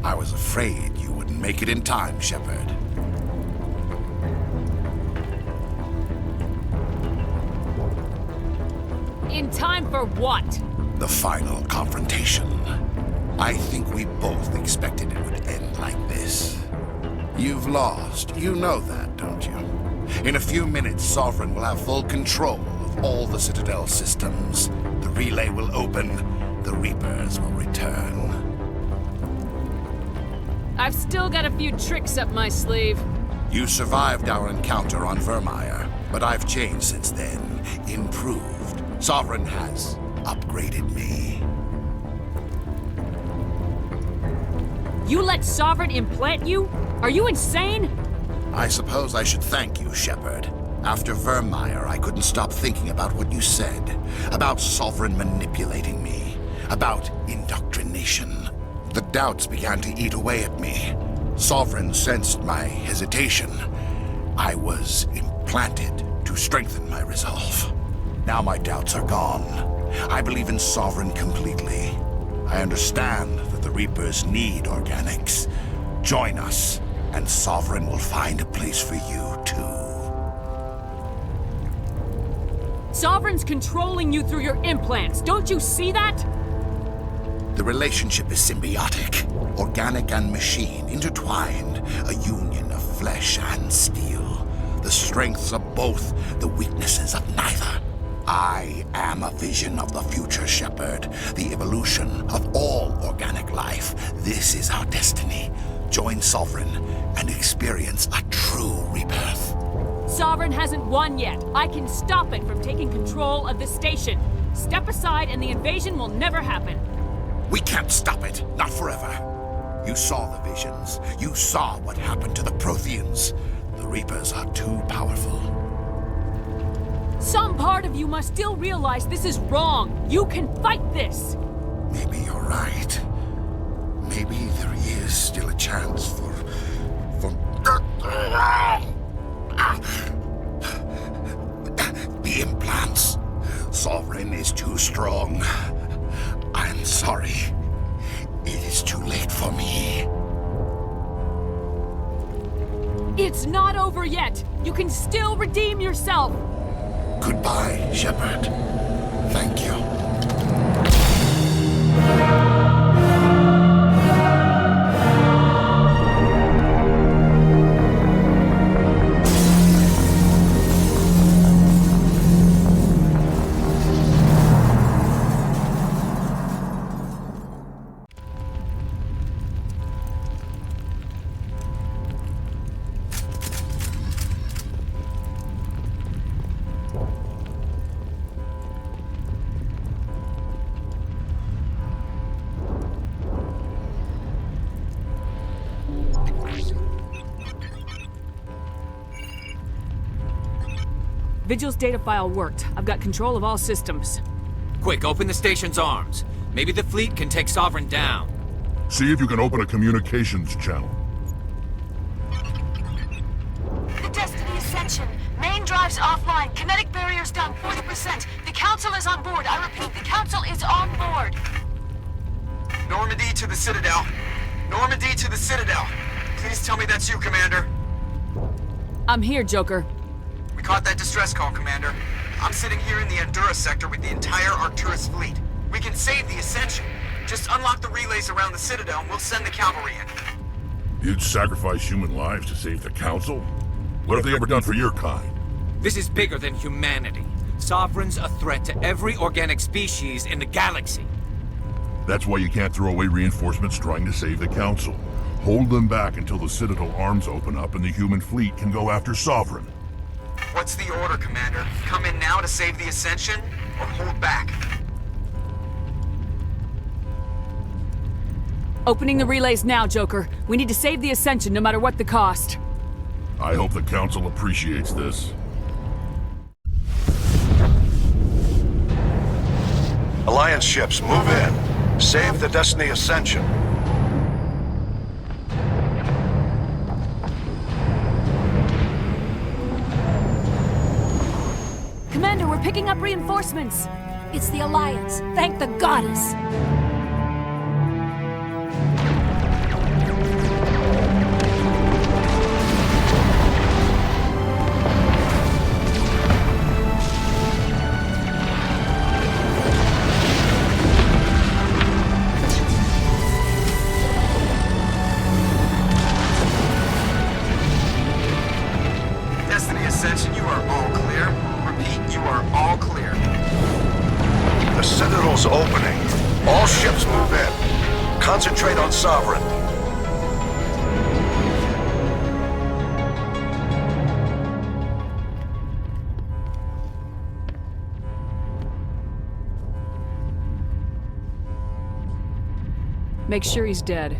[SPEAKER 4] I was afraid you wouldn't make it in time, Shepard.
[SPEAKER 2] In time for what?
[SPEAKER 4] The final confrontation. I think we both expected it would end like this. You've lost. You know that, don't you? In a few minutes, Sovereign will have full control of all the Citadel systems. The relay will open. The Reapers will return.
[SPEAKER 2] I've still got a few tricks up my sleeve.
[SPEAKER 4] You survived our encounter on Vermeer, but I've changed since then. Improved. Sovereign has upgraded me.
[SPEAKER 2] You let Sovereign implant you? Are you insane?
[SPEAKER 4] I suppose I should thank you, Shepard. After Vermeer, I couldn't stop thinking about what you said. About Sovereign manipulating me. About indoctrination. The doubts began to eat away at me. Sovereign sensed my hesitation. I was implanted to strengthen my resolve. Now my doubts are gone. I believe in Sovereign completely. I understand that the Reapers need organics. Join us, and Sovereign will find a place for you, too.
[SPEAKER 2] Sovereign's controlling you through your implants. Don't you see that?
[SPEAKER 4] The relationship is symbiotic. Organic and machine, intertwined. A union of flesh and steel. The strengths of both, the weaknesses of neither. I am a vision of the future, Shepard. The evolution of all organic life. This is our destiny. Join Sovereign and experience a true rebirth.
[SPEAKER 2] Sovereign hasn't won yet. I can stop it from taking control of the station. Step aside and the invasion will never happen.
[SPEAKER 4] We can't stop it. Not forever. You saw the visions. You saw what happened to the Protheans. The Reapers are too powerful.
[SPEAKER 2] Some part of you must still realize this is wrong. You can fight this.
[SPEAKER 4] Maybe you're right. Maybe there is still a chance for... The implants. Sovereign is too strong. I'm sorry. It is too late for me.
[SPEAKER 2] It's not over yet. You can still redeem yourself.
[SPEAKER 4] Goodbye, Shepard. Thank you.
[SPEAKER 2] Vigil's data file worked. I've got control of all systems.
[SPEAKER 13] Quick, open the station's arms. Maybe the fleet can take Sovereign down.
[SPEAKER 17] See if you can open a communications channel.
[SPEAKER 22] The Destiny Ascension. Main drives offline. Kinetic barriers down 40%. The Council is on board. I repeat, the Council is on board.
[SPEAKER 1] Normandy to the Citadel. Normandy to the Citadel. Please tell me that's you, Commander.
[SPEAKER 2] I'm here, Joker.
[SPEAKER 1] We caught that distress call, Commander. I'm sitting here in the Endura sector with the entire Arcturus fleet. We can save the Ascension. Just unlock the relays around the Citadel and we'll send the cavalry in.
[SPEAKER 17] You'd sacrifice human lives to save the Council? What have they ever done for your kind?
[SPEAKER 13] This is bigger than humanity. Sovereign's a threat to every organic species in the galaxy.
[SPEAKER 17] That's why you can't throw away reinforcements trying to save the Council. Hold them back until the Citadel arms open up and the human fleet can go after Sovereign.
[SPEAKER 1] What's the order, Commander? Come in now to save the Ascension, or hold back?
[SPEAKER 2] Opening the relays now, Joker. We need to save the Ascension no matter what the cost.
[SPEAKER 17] I hope the Council appreciates this.
[SPEAKER 23] Alliance ships, move in. Save the Destiny Ascension.
[SPEAKER 2] Commander, we're picking up reinforcements.
[SPEAKER 24] It's the Alliance. Thank the goddess.
[SPEAKER 23] Concentrate on Sovereign.
[SPEAKER 2] Make sure he's dead.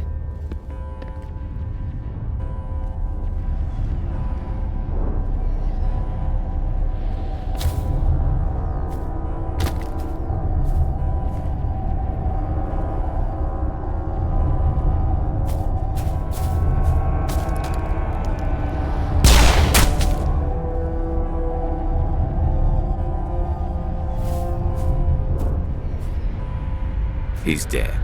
[SPEAKER 13] He's dead.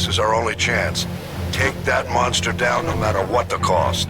[SPEAKER 23] This is our only chance. Take that monster down no matter what the cost.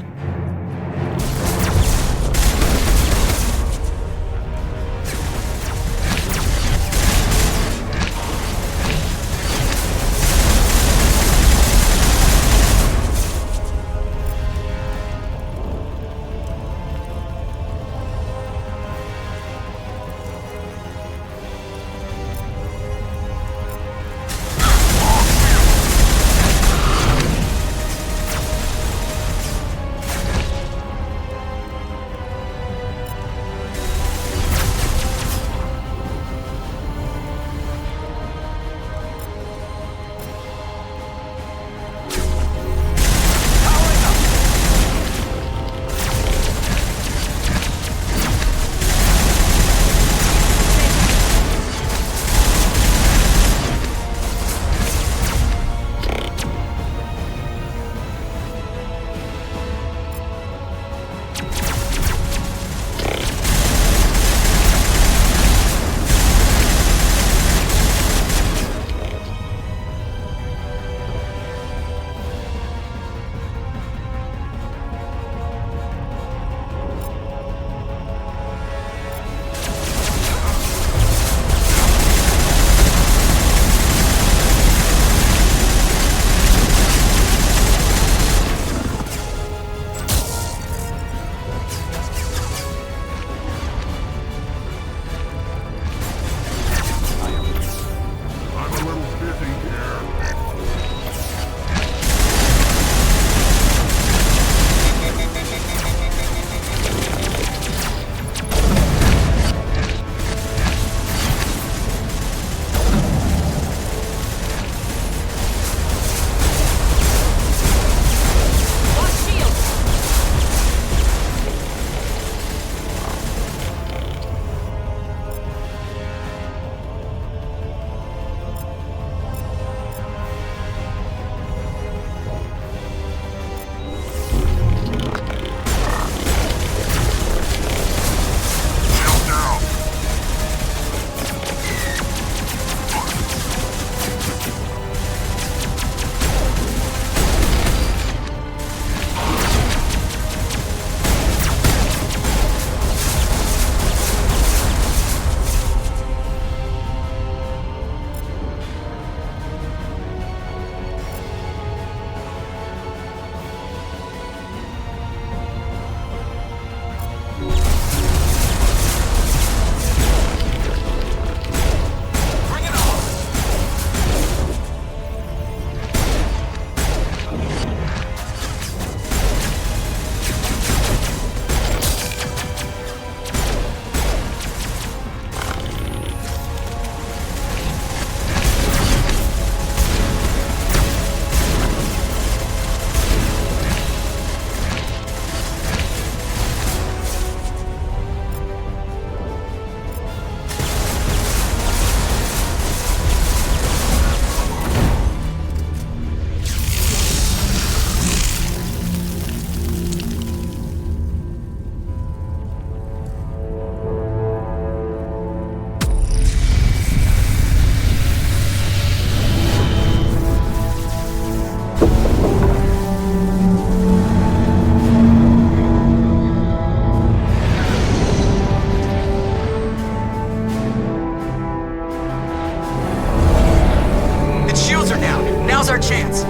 [SPEAKER 1] chance.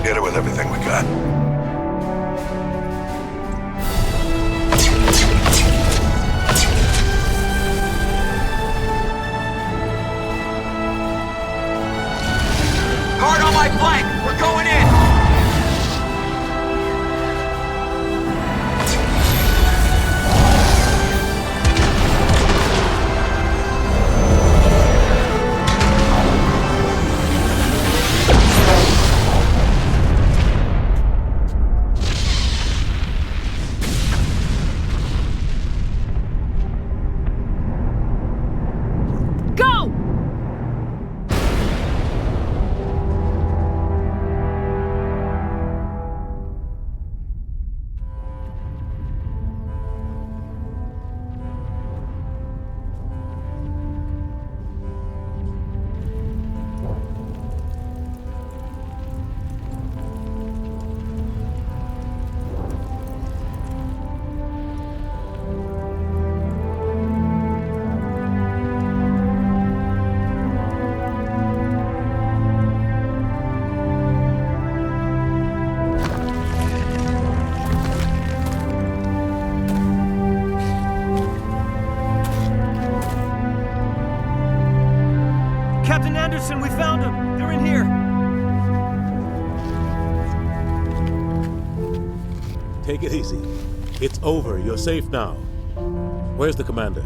[SPEAKER 23] Hit it with everything we got.
[SPEAKER 1] Hard on my flank! We're going in!
[SPEAKER 5] Captain Anderson, we found them! They're in here!
[SPEAKER 12] Take it easy. It's over. You're safe now. Where's the commander?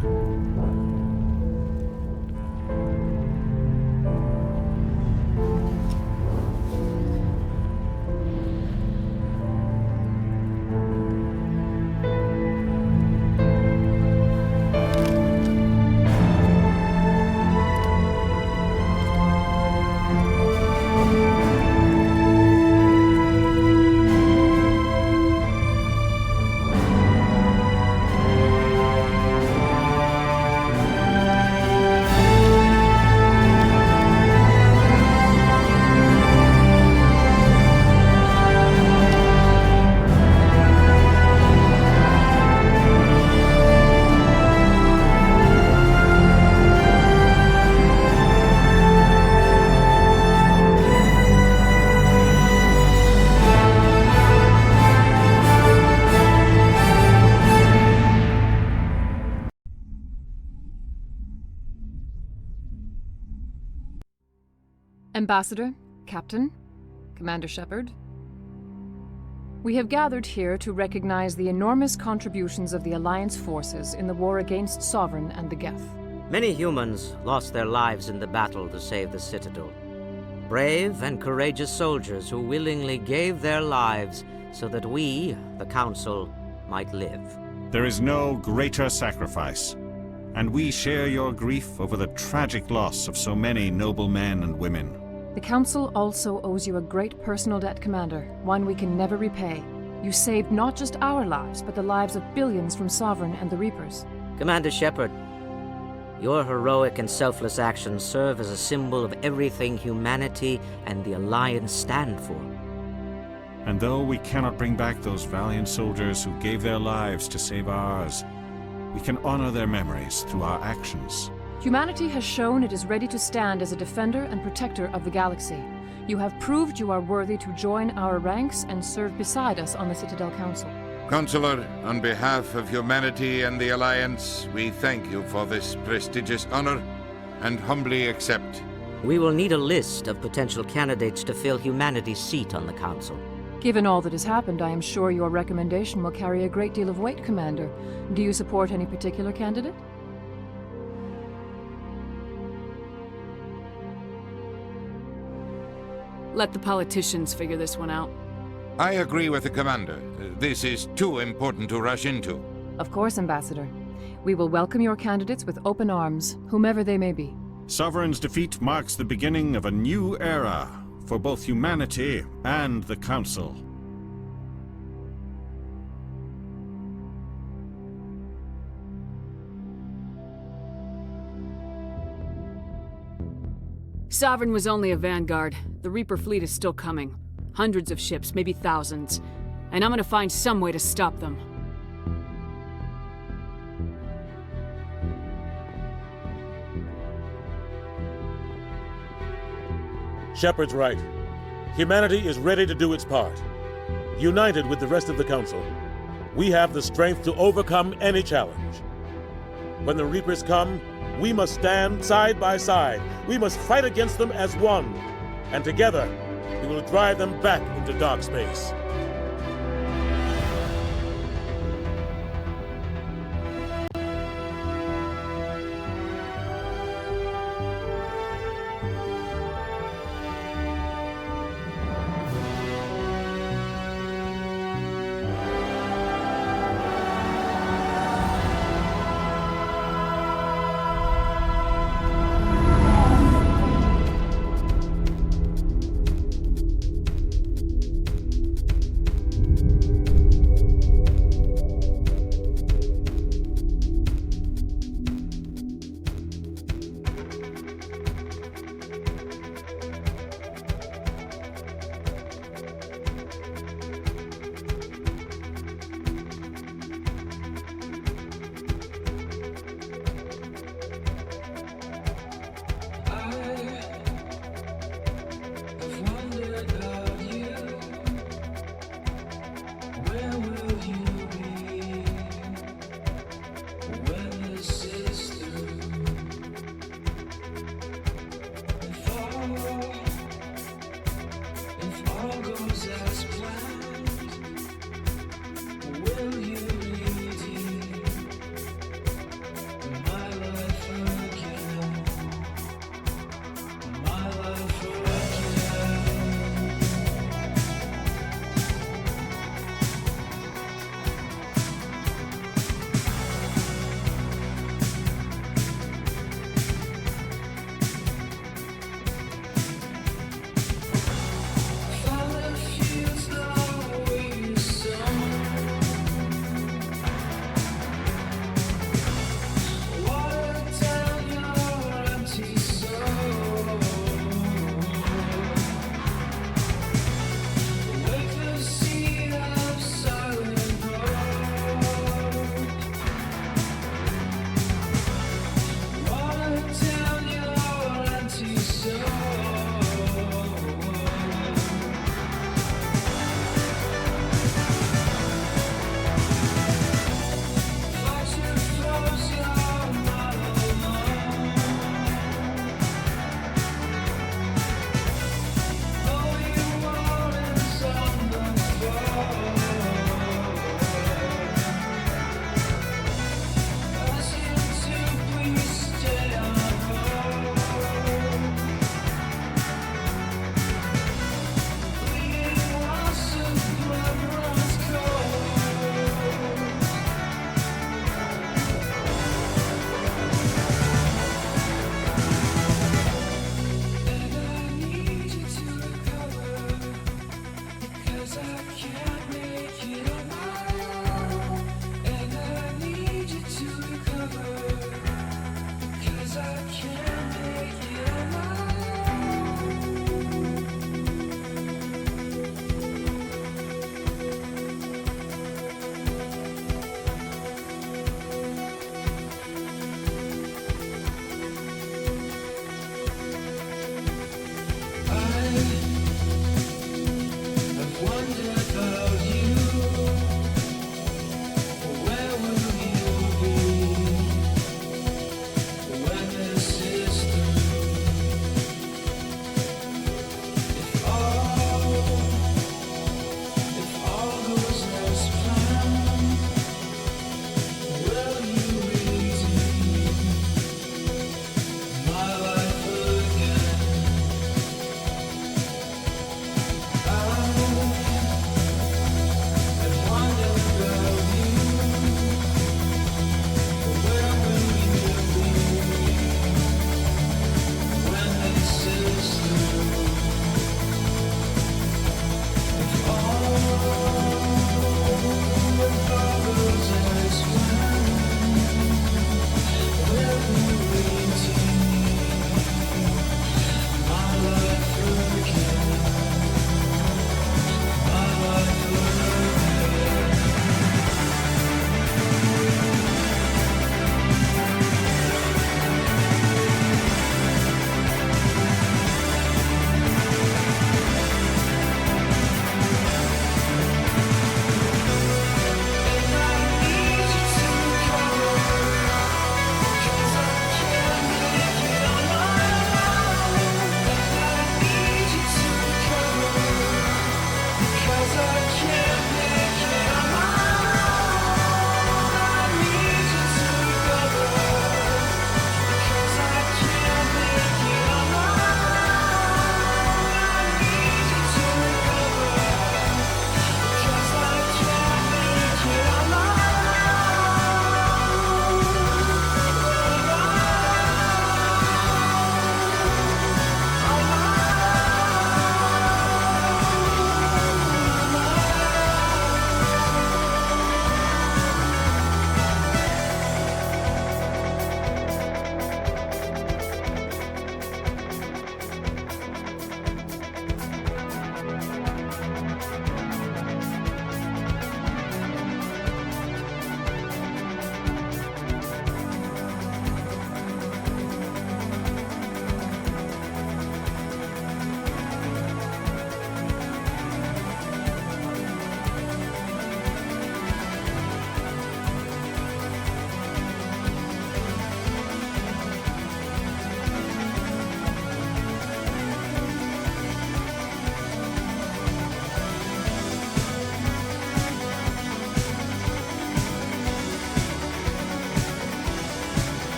[SPEAKER 6] Ambassador, Captain, Commander Shepard, we have gathered here to recognize the enormous contributions of the Alliance forces in the war against Sovereign and the Geth.
[SPEAKER 10] Many humans lost their lives in the battle to save the Citadel. Brave and courageous soldiers who willingly gave their lives so that we, the Council, might live.
[SPEAKER 24] There is no greater sacrifice, and we share your grief over the tragic loss of so many noble men and women.
[SPEAKER 6] The Council also owes you a great personal debt, Commander, one we can never repay. You saved not just our lives, but the lives of billions from Sovereign and the Reapers.
[SPEAKER 10] Commander Shepard, your heroic and selfless actions serve as a symbol of everything humanity and the Alliance stand for.
[SPEAKER 24] And though we cannot bring back those valiant soldiers who gave their lives to save ours, we can honor their memories through our actions.
[SPEAKER 6] Humanity has shown it is ready to stand as a defender and protector of the galaxy. You have proved you are worthy to join our ranks and serve beside us on the Citadel Council.
[SPEAKER 3] Counselor, on behalf of humanity and the Alliance, we thank you for this prestigious honor and humbly accept.
[SPEAKER 10] We will need a list of potential candidates to fill humanity's seat on the Council.
[SPEAKER 6] Given all that has happened, I am sure your recommendation will carry a great deal of weight, Commander. Do you support any particular candidate?
[SPEAKER 2] Let the politicians figure this one out.
[SPEAKER 3] I agree with the Commander. This is too important to rush into.
[SPEAKER 6] Of course, Ambassador. We will welcome your candidates with open arms, whomever they may be.
[SPEAKER 24] Sovereign's defeat marks the beginning of a new era for both humanity and the Council.
[SPEAKER 2] Sovereign was only a vanguard. The Reaper fleet is still coming. Hundreds of ships, maybe thousands. And I'm gonna find some way to stop them.
[SPEAKER 12] Shepard's right. Humanity is ready to do its part. United with the rest of the Council, we have the strength to overcome any challenge. When the Reapers come, we must stand side by side. We must fight against them as one. And together, we will drive them back into dark space.